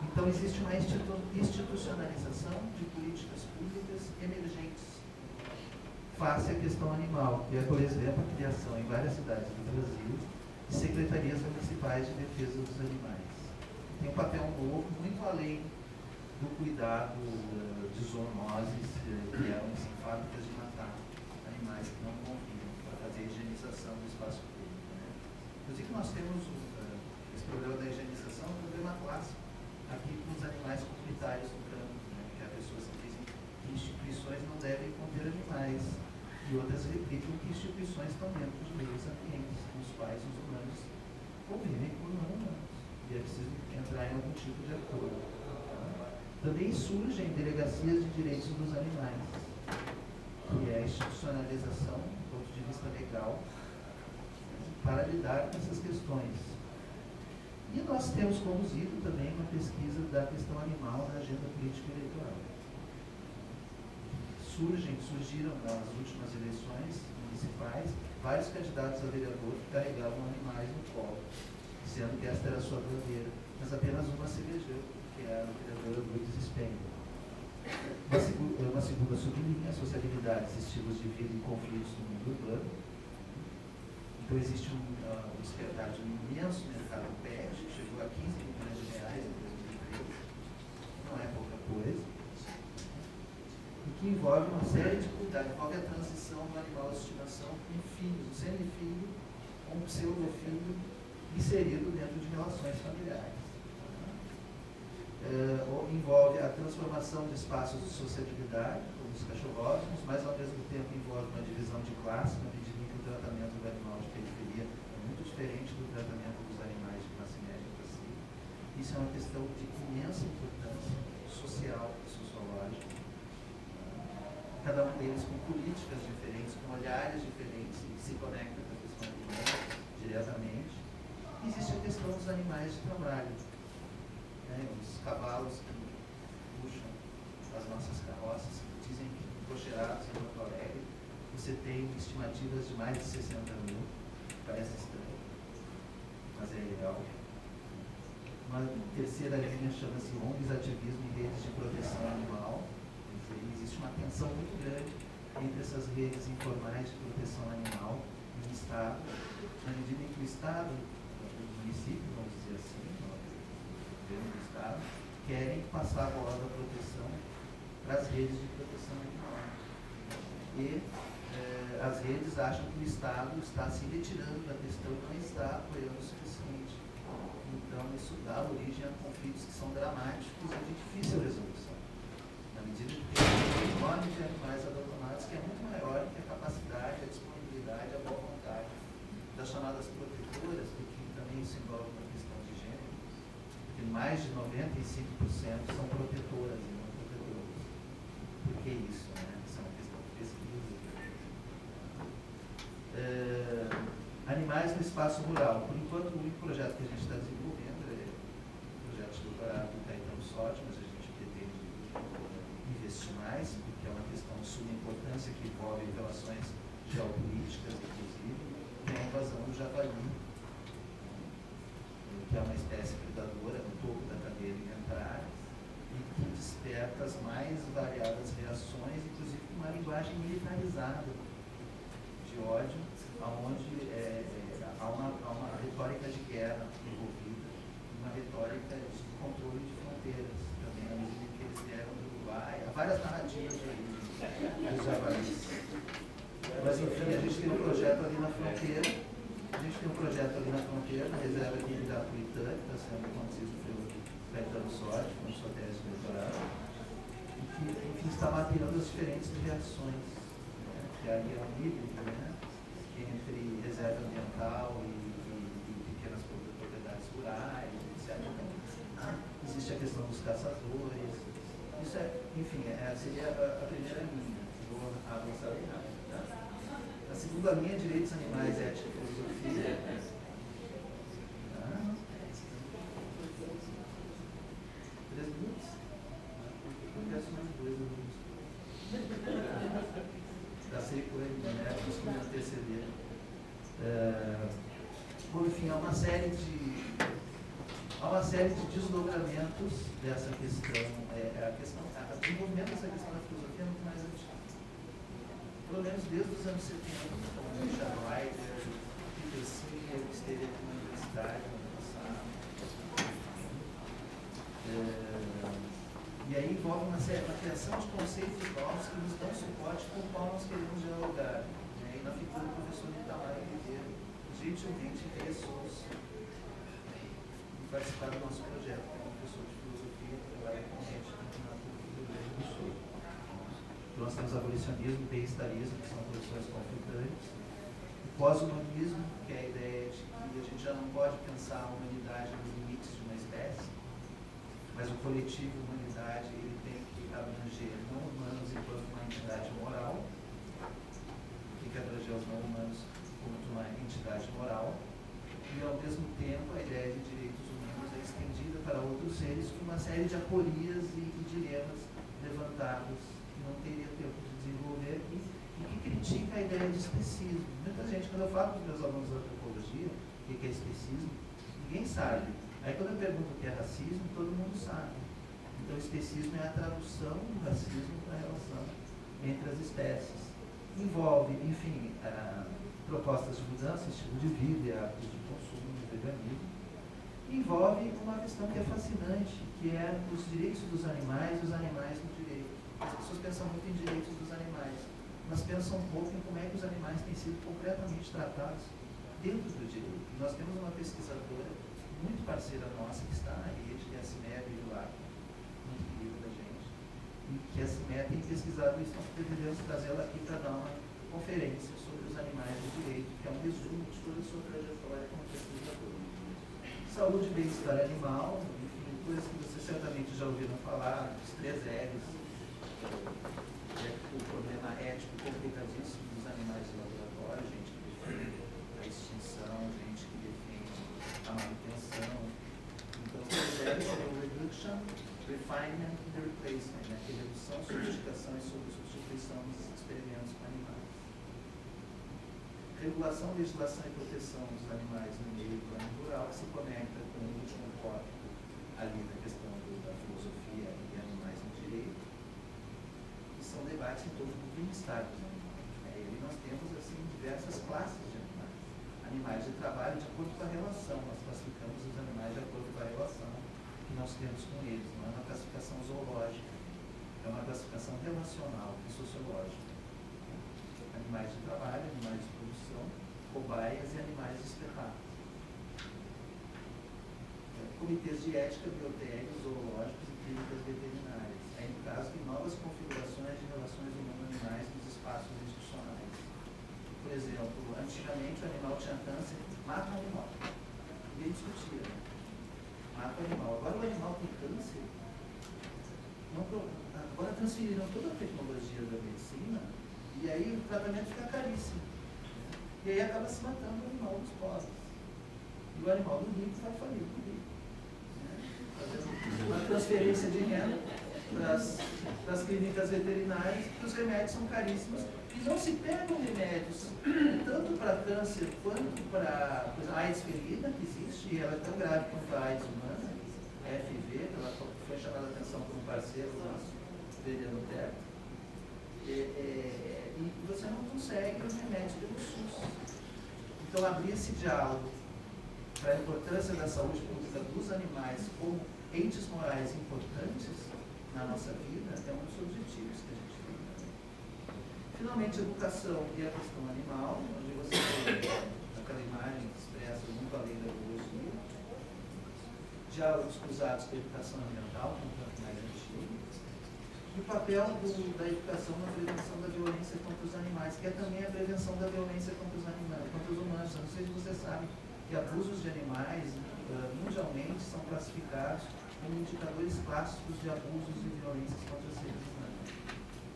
Então, existe uma institucionalização de políticas públicas emergentes face à questão animal, que é, por exemplo, a criação em várias cidades do Brasil de secretarias municipais de defesa dos animais. Tem um papel novo, muito além do cuidado de zoonoses, que eram assim, fábricas de matar animais que não convivam, para fazer a higienização do espaço público. Né? Inclusive, nós temos esse problema da higienização, um problema clássico aqui com os animais comunitários no campo, né? Que a pessoa se diz que instituições não devem conter animais. E outras replicam que instituições estão dentro de meios ambientes nos quais os humanos convivem com não humanos. E é preciso entrar em algum tipo de acordo. Também surgem delegacias de direitos dos animais, que é a institucionalização, do ponto de vista legal, para lidar com essas questões. E nós temos conduzido também uma pesquisa da questão animal na agenda política eleitoral. Surgiram nas últimas eleições municipais vários candidatos a vereador que carregavam animais no colo, sendo que esta era a sua bandeira, mas apenas uma se elegeu, que é a vereadora Lourdes Spengler. Uma segunda sublinha, sociabilidades, estilos de vida e conflitos no mundo urbano. Então existe um despertar de um imenso mercado pet, que chegou a 15 milhões de reais em 2013, não é pouca coisa, e que envolve uma série de cuidados, envolve a transição do animal de estimação com filhos, um semifilho ou um pseudofilho inserido dentro de relações familiares. Envolve a transformação de espaços de sociabilidade, como os cachorródromos, mas ao mesmo tempo envolve uma divisão de classe, na medida em que o tratamento do animal de periferia é muito diferente do tratamento dos animais de classe média para si. Isso é uma questão de imensa importância social e sociológica. Cada um deles com políticas diferentes, com olhares diferentes, e se conecta com a questão animal diretamente. Existe a questão dos animais de trabalho. Os cavalos que puxam as nossas carroças, que dizem que cocheirados em Porto Alegre, você tem estimativas de mais de 60 mil, parece estranho, mas é legal. Uma terceira linha chama-se ONGs, ativismo e redes de proteção animal. Existe uma tensão muito grande entre essas redes informais de proteção animal e o Estado, na medida em que o Estado, o município, vamos dizer assim, do Estado, querem passar a bola da proteção para as redes de proteção animal. E as redes acham que o Estado está se retirando da questão e não está apoiando o suficiente. Então, isso dá origem a conflitos que são dramáticos e de difícil resolução. Na medida que tem um enorme de animais abandonados que é muito maior que a capacidade, a disponibilidade, a boa vontade das chamadas protetoras, porque também isso envolve uma questão de gênero. Mais de 95% são protetoras e não protetoras. Por que isso? Isso é uma questão de pesquisa. Animais no espaço rural. Por enquanto, o único projeto que a gente está desenvolvendo é o projeto de doutorado do Caetano Sotti, mas a gente pretende investir mais, porque é uma questão de suma importância que envolve relações geopolíticas, inclusive, tem a invasão do javali, que é uma espécie predadora no topo da cadeia alimentar e que desperta as mais variadas reações, inclusive com uma linguagem militarizada de ódio, onde há uma retórica de guerra envolvida, uma retórica de controle de fronteiras, também na medida em que eles vieram do Uruguai, há várias narrativas aí dos javalis. Mas enfim, a gente tem um projeto ali na fronteira. Na reserva de Irapitã, que está sendo conduzido pelo Caetano Sotti, com sua tese de doutorado, e que, enfim, está mapeando as diferentes reações, que aí é um híbrido, entre reserva ambiental e pequenas propriedades rurais, etc. Então, existe a questão dos caçadores. Isso seria a primeira linha. Vou avançar bem rápido. A segunda linha é direitos animais, ética e filosofia. 3 minutos? Eu peço mais 2 minutos. Está seco aí, né? Vamos me anteceder. Bom, enfim, há uma série de desdobramentos dessa questão. O desenvolvimento dessa questão da filosofia é muito mais antigo. Pelo menos desde os anos 70, como Richard Ryder, Peter Singer, que esteve aqui na universidade no ano passado. E aí envolve uma criação de conceitos novos que nos dão suporte com o qual nós queremos dialogar. E na figura do professor Itamar Ribeiro, gentilmente interessou-se em participar do nosso projeto, que é um professor de filosofia que trabalha com a gente na cultura do Rio do Sul. Então nós temos abolicionismo e bem-estarismo, que são posições conflitantes. O pós-humanismo, que é a ideia de que a gente já não pode pensar a humanidade nos limites de uma espécie, mas o coletivo humanidade ele tem que abranger não humanos enquanto uma entidade moral, tem que abranger os não humanos como uma entidade moral, e ao mesmo tempo a ideia de direitos humanos é estendida para outros seres com uma série de aporias e dilemas levantados que não teria tempo de desenvolver e que critica a ideia de especismo. Muita gente, quando eu falo com os meus alunos de antropologia, o que é especismo, ninguém sabe. Aí quando eu pergunto o que é racismo, todo mundo sabe. Então, o especismo é a tradução do racismo para a relação entre as espécies. Envolve, enfim, propostas de mudança, estilo de vida, e hábitos de consumo, de veganismo. Envolve uma questão que é fascinante, que é os direitos dos animais e os animais no direito. As pessoas pensam muito em direitos dos animais, mas pensam um pouco em como é que os animais têm sido completamente tratados dentro do direito. E nós temos uma pesquisadora muito parceira nossa, que está na rede, que é a Cimeia Vilar, muito querida da gente, e que a Cimeia tem pesquisado isso. Nós pretendemos trazê-la aqui para dar uma conferência sobre os animais do direito, que é um resumo de toda a sua trajetória como pesquisadora. Saúde e bem-estar animal, enfim, coisas que vocês certamente já ouviram falar, os 3 L's, o problema ético complicadíssimo dos animais de laboratório, gente que defende a extinção, gente que defende a manutenção. Então, os 3 L's são o reduction, refinement e replacement, né? Que é redução, sofisticação e substituição dos experimentos com animais. Regulação, legislação e proteção dos animais no meio do plano rural, que se conecta com o último tópico ali da questão da filosofia e animais no direito, que são debates em torno do bem-estar dos animais. E ali nós temos assim, diversas classes de animais. Animais de trabalho de acordo com a relação, nós classificamos os animais de acordo com a relação que nós temos com eles, não é uma classificação zoológica, é uma classificação relacional e sociológica. Animais de trabalho, animais de produção, cobaias e animais de espetáculo. Comitês de ética, biotécnicos, zoológicos e clínicas veterinárias. É no caso de novas configurações de relações humano-animais nos espaços institucionais. Por exemplo, antigamente o animal tinha câncer, mata o animal. Ninguém discutia, né? Mata o animal. Agora o animal tem câncer, agora transferiram toda a tecnologia da medicina e aí o tratamento fica caríssimo. E aí acaba se matando o animal dos pobres. E o animal do rico vai falir do rico. Fazendo uma transferência de renda para as clínicas veterinárias, porque os remédios são caríssimos e não se pegam remédios tanto para câncer quanto para a AIDS ferida, que existe, e ela é tão grave quanto a AIDS humana, a FV, ela foi chamada a atenção por um parceiro nosso, Veriano Terra. E você não consegue os remédios pelo SUS. Então, abrir esse diálogo para a importância da saúde pública dos animais como entes morais importantes na nossa vida é um dos objetivos que a gente tem. Finalmente, educação e a questão animal, onde você tem aquela imagem que expressa muito além da biologia, diálogos cruzados com a educação ambiental, que é um tanto mais antigo, e o papel da educação na prevenção da violência contra os animais, que é também a prevenção da violência contra os animais, contra os humanos. Eu não sei se você sabe que abusos de animais, mundialmente, são classificados como indicadores clássicos de abusos e violências contra os seres humanos.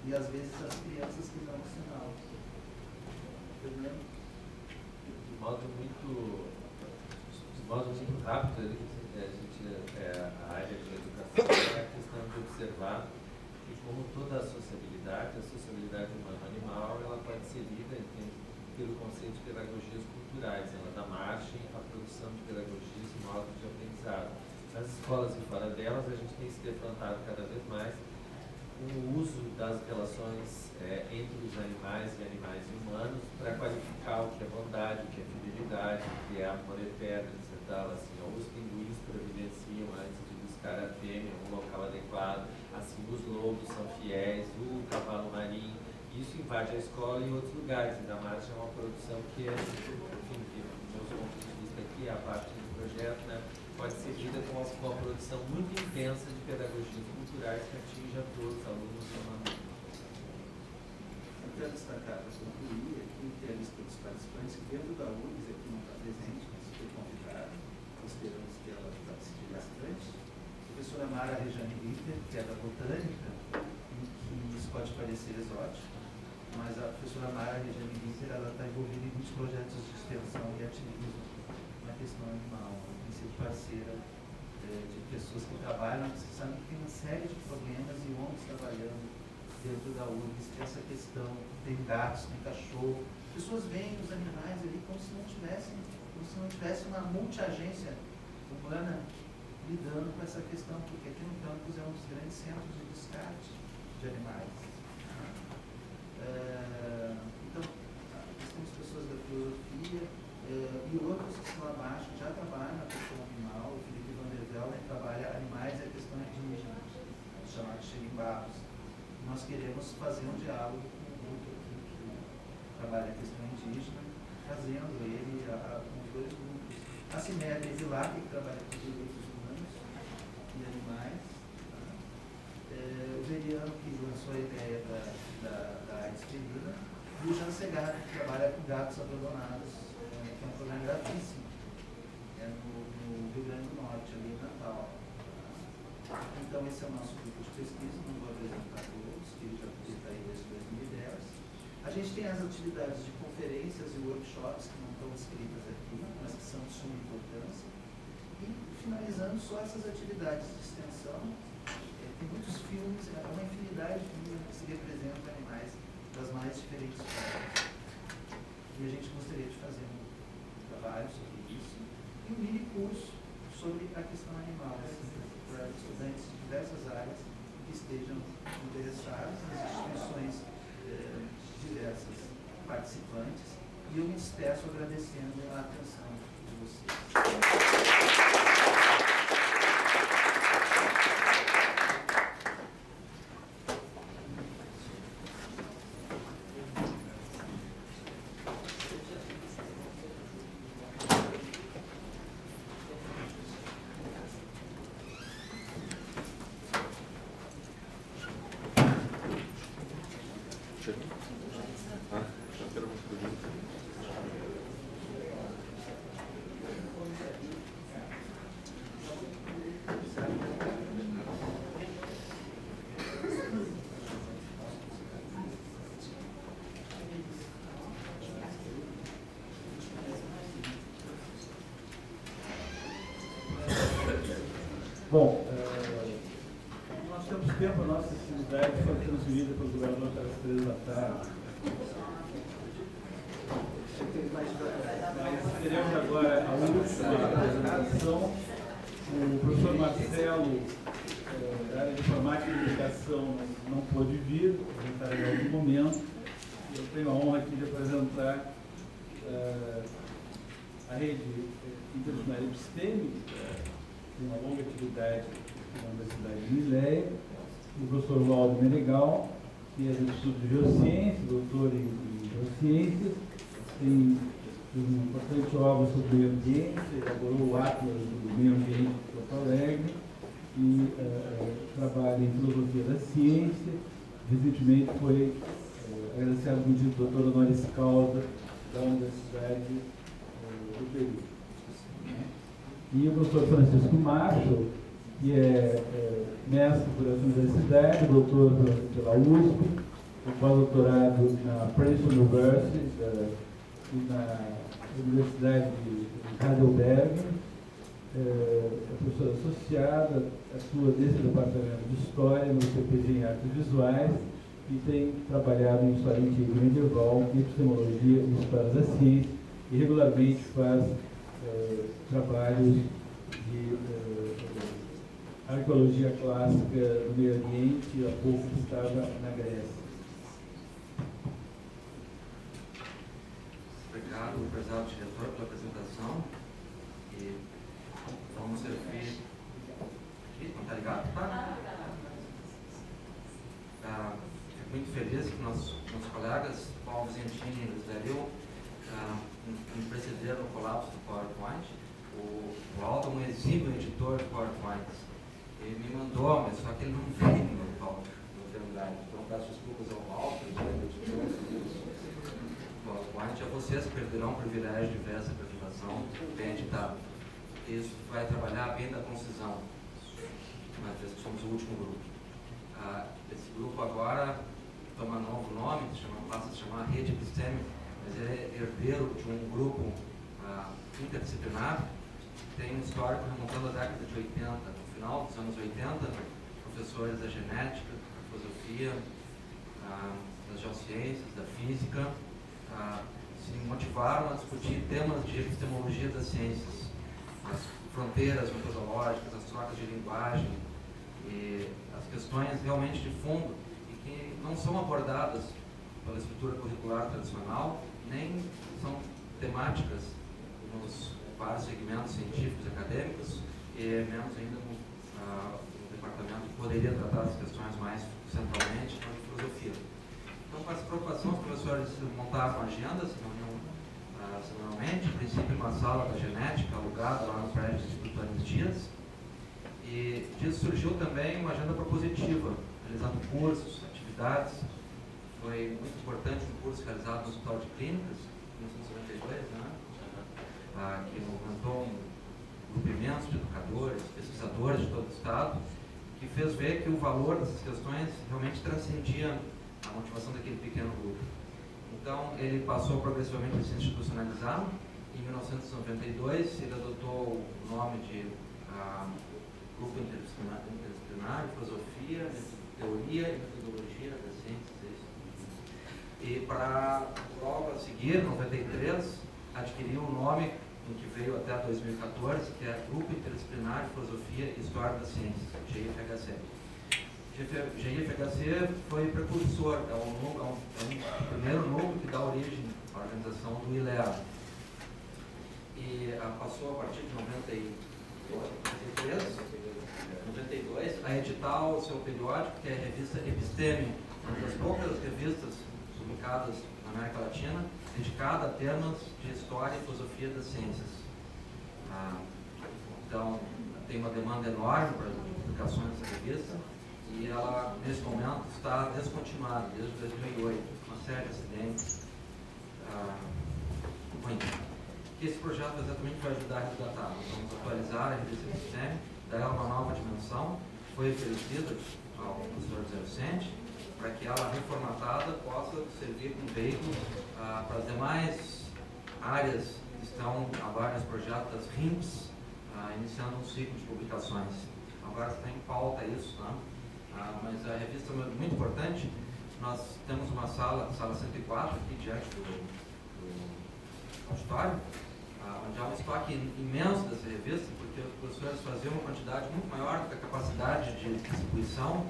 E às vezes as crianças que dão o sinal. Entendeu? De modo muito rápido, a área de educação é a questão de observar que, como toda a sociabilidade humano-animal, ela pode ser lida pelo conceito de pedagogias culturais. Ela dá margem à produção de pedagogias e modos de aprendizado. Nas escolas e fora delas, a gente tem se defrontado cada vez mais com o uso das relações entre os animais e animais e humanos para qualificar o que é bondade, o que é fidelidade, o que é amor eterno, etc. Assim, os pinguins providenciam antes de buscar a fêmea um local adequado, assim os lobos são fiéis, o cavalo marinho. Isso invade a escola e outros lugares, e dá margem a uma produção que é, enfim, que, do meu ponto de vista aqui, a parte do projeto, né, pode ser lida com uma produção muito intensa de pedagogias culturais que atinge a todos, alunos e alunos. quero destacar para concluir aqui, que é a lista dos participantes, que dentro da URGS aqui não está presente, mas foi convidada, esperamos que ela participe bastante. A professora Mara Rejane Ritter, que é da Botânica, e que isso pode parecer exótico, mas a professora Mara Rejane Ritter, ela está envolvida em muitos projetos de extensão e ativismo na questão animal. Ela tem sido parceira de pessoas que trabalham, você sabe que tem uma série de problemas e ONGs trabalhando dentro da URGS, tem essa questão, tem gatos, tem cachorro, pessoas veem os animais ali como se não tivesse uma multiagência humana lidando com essa questão, porque aqui no campus é um dos grandes centros de descarte de animais. Então, nós temos pessoas da filosofia e outros que estão abaixo, que já trabalham na questão animal. O Felipe Vandervel trabalha animais e a questão indígena, chamado Xerimbabos. Nós queremos fazer um diálogo com o grupo aqui que trabalha a questão indígena, trazendo ele com os dois grupos. A Ciméria Evilar, que trabalha com direitos humanos e animais. O Veriano, que lançou a ideia da AIDS felina. E o Jean Segar, que trabalha com gatos abandonados, que é um problema gravíssimo. No Rio Grande do Norte, ali em Natal. Então, esse é o nosso grupo de pesquisa, não vou apresentar todos, que já está aí desde 2010. A gente tem as atividades de conferências e workshops que não estão escritas aqui, mas que são de suma importância. E, finalizando, só essas atividades de extensão. Tem muitos filmes, é uma infinidade de filmes que se representam animais das mais diferentes formas. E a gente gostaria de fazer um trabalho sobre isso. E um mini curso sobre a questão animal, para estudantes de diversas áreas que estejam interessados nas instituições diversas participantes. E eu me despeço agradecendo a atenção de vocês. Bom, nós temos tempo, a nossa atividade foi transferida pelo governador até as 3 da tarde. Mas teremos agora a última apresentação. O professor Marcelo, da área de informática e educação, não pôde vir, apresentar em algum momento. Eu tenho a honra aqui de apresentar a rede internacional epistêmica, tem uma longa atividade na Universidade de Mileia, o professor Waldo Menegal, que é do Instituto de Geociências, doutor em Geociências, tem uma importante obra sobre o meio ambiente, elaborou o Atlas do Meio Ambiente de Porto Alegre e trabalha em filosofia da ciência. Recentemente foi agraciado com o título de doutor honoris causa da Universidade do Peru. E o professor Francisco Marshall, que é mestre por essa universidade, doutor pela USP, com pós-doutorado na Princeton University e na Universidade de Heidelberg, é professora associada, atua nesse departamento de História, no CPG em Artes Visuais, e tem trabalhado em História Antiga e Medieval, Epistemologia e História da Ciência, e regularmente faz trabalhos de arqueologia clássica do Meio Oriente, há pouco estava na Grécia. Obrigado, prezado diretor, pela apresentação. E vamos servir. Tá ligado? Tá? Fico muito feliz que nossos colegas, Paulo Vizientini e Luiz Dario, me precederam no colapso do PowerPoint. O Aldo é um exímio editor de PowerPoints. Ele me mandou, mas só que ele não veio no palco, no termo. Então, peço desculpas ao Aldo, que é o editor. vocês perderão o privilégio de ver essa apresentação bem editada. Isso vai trabalhar bem da concisão, uma vez que somos o último grupo. Esse grupo agora toma novo nome, passa a se chamar Rede Epistêmica, mas é herdeiro de um grupo interdisciplinar, tem um histórico remontando à década de 80, no final dos anos 80, professores da genética, da filosofia, das geociências, da física, se motivaram a discutir temas de epistemologia das ciências, as fronteiras metodológicas, as trocas de linguagem, e as questões realmente de fundo e que não são abordadas pela estrutura curricular tradicional, nem são temáticas nos vários segmentos científicos e acadêmicos, e menos ainda no departamento que poderia tratar as questões mais centralmente, como a filosofia. Então, com essa preocupação, os professores montavam agendas, semanalmente, a princípio uma sala da genética alugada lá no prédio do Instituto Anis Dias, e disso surgiu também uma agenda propositiva, realizando cursos, atividades. Foi muito importante um curso realizado no Hospital de Clínicas, em 1992, que movimentou grupamentos de educadores, pesquisadores de todo o Estado, que fez ver que o valor dessas questões realmente transcendia a motivação daquele pequeno grupo. Então, ele passou progressivamente a se institucionalizar. Em 1992, ele adotou o nome de Grupo Interdisciplinar de Filosofia, Teoria e Metodologia das Ciências. E para logo a seguir, em 93, adquiriu o nome em que veio até 2014, que é Grupo Interdisciplinar de Filosofia e História das Ciências, GIFHC. GIFHC foi precursor, é o primeiro núcleo que dá origem à organização do ILEA. E passou a partir de 92 a editar o seu periódico, que é a revista Episteme, uma das poucas revistas publicadas na América Latina, dedicada a temas de história e filosofia das ciências. Então, tem uma demanda enorme para publicações dessa revista, e ela, nesse momento, está descontinuada desde 2008, uma série de acidentes ruins. Esse projeto exatamente vai ajudar a resgatar. Nós vamos atualizar a revista Episteme, dar ela uma nova dimensão, foi oferecida ao professor José Vicente, para que ela, reformatada, possa servir como veículo para as demais áreas que estão agora nesse projeto das RIMPs, iniciando um ciclo de publicações. Agora está em pauta isso, né? Mas a revista é muito importante. Nós temos uma sala 104, aqui diante do auditório, onde há um estoque imenso dessa revista, porque os professores faziam uma quantidade muito maior do que a capacidade de distribuição.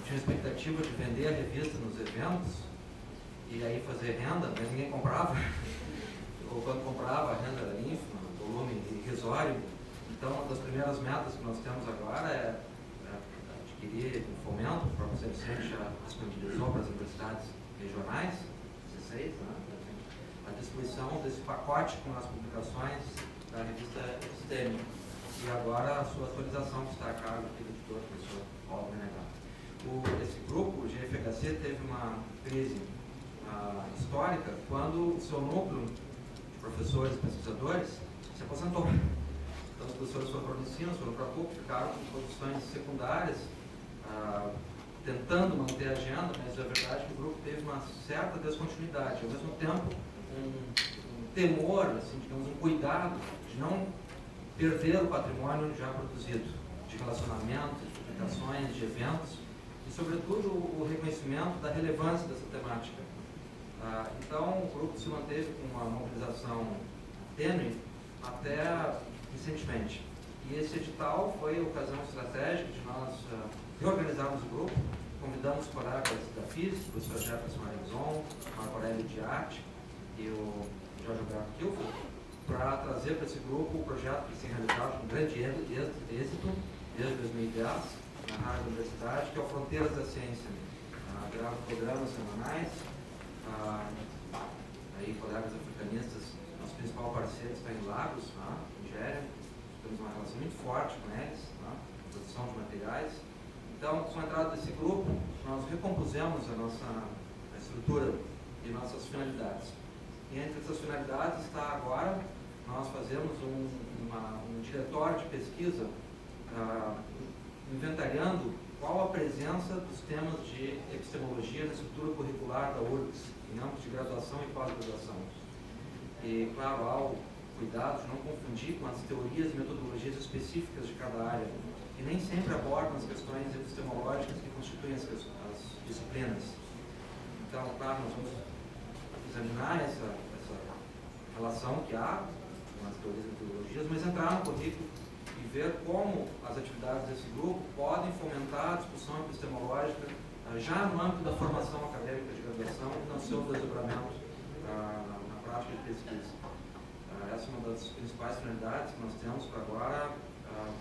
Tinha a expectativa de vender a revista nos eventos e aí fazer renda, mas ninguém comprava. Ou quando comprava, a renda era ínfima, volume irrisório. Então, uma das primeiras metas que nós temos agora é adquirir um fomento, o próprio CFC já disponibilizou para as universidades regionais, 16, né? A distribuição desse pacote com as publicações da revista Episteme. E agora a sua atualização, que está a cargo aqui do editor, professor Paulo Menegato. Esse grupo, o GFHC, teve uma crise histórica quando o seu núcleo de professores e pesquisadores se aposentou. Então, os professores foram para o ensino, foram para a PUC, ficaram com posições secundárias, tentando manter a agenda, mas a verdade é que o grupo teve uma certa descontinuidade. Ao mesmo tempo, um temor, assim, digamos, um cuidado de não perder o patrimônio já produzido, de relacionamento, de publicações, de eventos, e, sobretudo, o reconhecimento da relevância dessa temática. Então, o grupo se manteve com uma mobilização tênue até recentemente. E esse edital foi a ocasião estratégica de nós reorganizarmos o grupo. Convidamos colegas da física, o professor Jefferson Arenzon, Marco Aurélio Diatti e o Jorge Alberto Kilford, para trazer para esse grupo o projeto que se realizava com grande êxito desde 2010 na rádio da universidade, que é o Fronteiras da Ciência. Grava programas semanais, aí colegas africanistas, nosso principal parceiro está em Lagos, Nigéria, temos uma relação muito forte com eles, produção de materiais. Então, com a entrada desse grupo, nós recompusemos a nossa estrutura e nossas finalidades. E entre essas finalidades está agora, nós fazemos um diretório de pesquisa inventariando qual a presença dos temas de epistemologia na estrutura curricular da URGS, em âmbito de graduação e pós-graduação. E, claro, há o cuidado de não confundir com as teorias e metodologias específicas de cada área, que nem sempre abordam as questões epistemológicas que constituem as disciplinas. Então, claro, nós vamos examinar essa relação que há com as teorias e metodologias, mas entrar no currículo e ver como as atividades desse grupo podem fomentar a discussão epistemológica já no âmbito da formação acadêmica de graduação e no seu desdobramento na prática de pesquisa. Essa é uma das principais finalidades que nós temos para agora,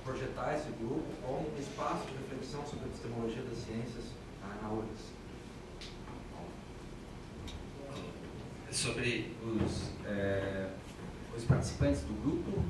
projetar esse grupo como um espaço de reflexão sobre a epistemologia das ciências na URGS. Sobre os participantes do grupo,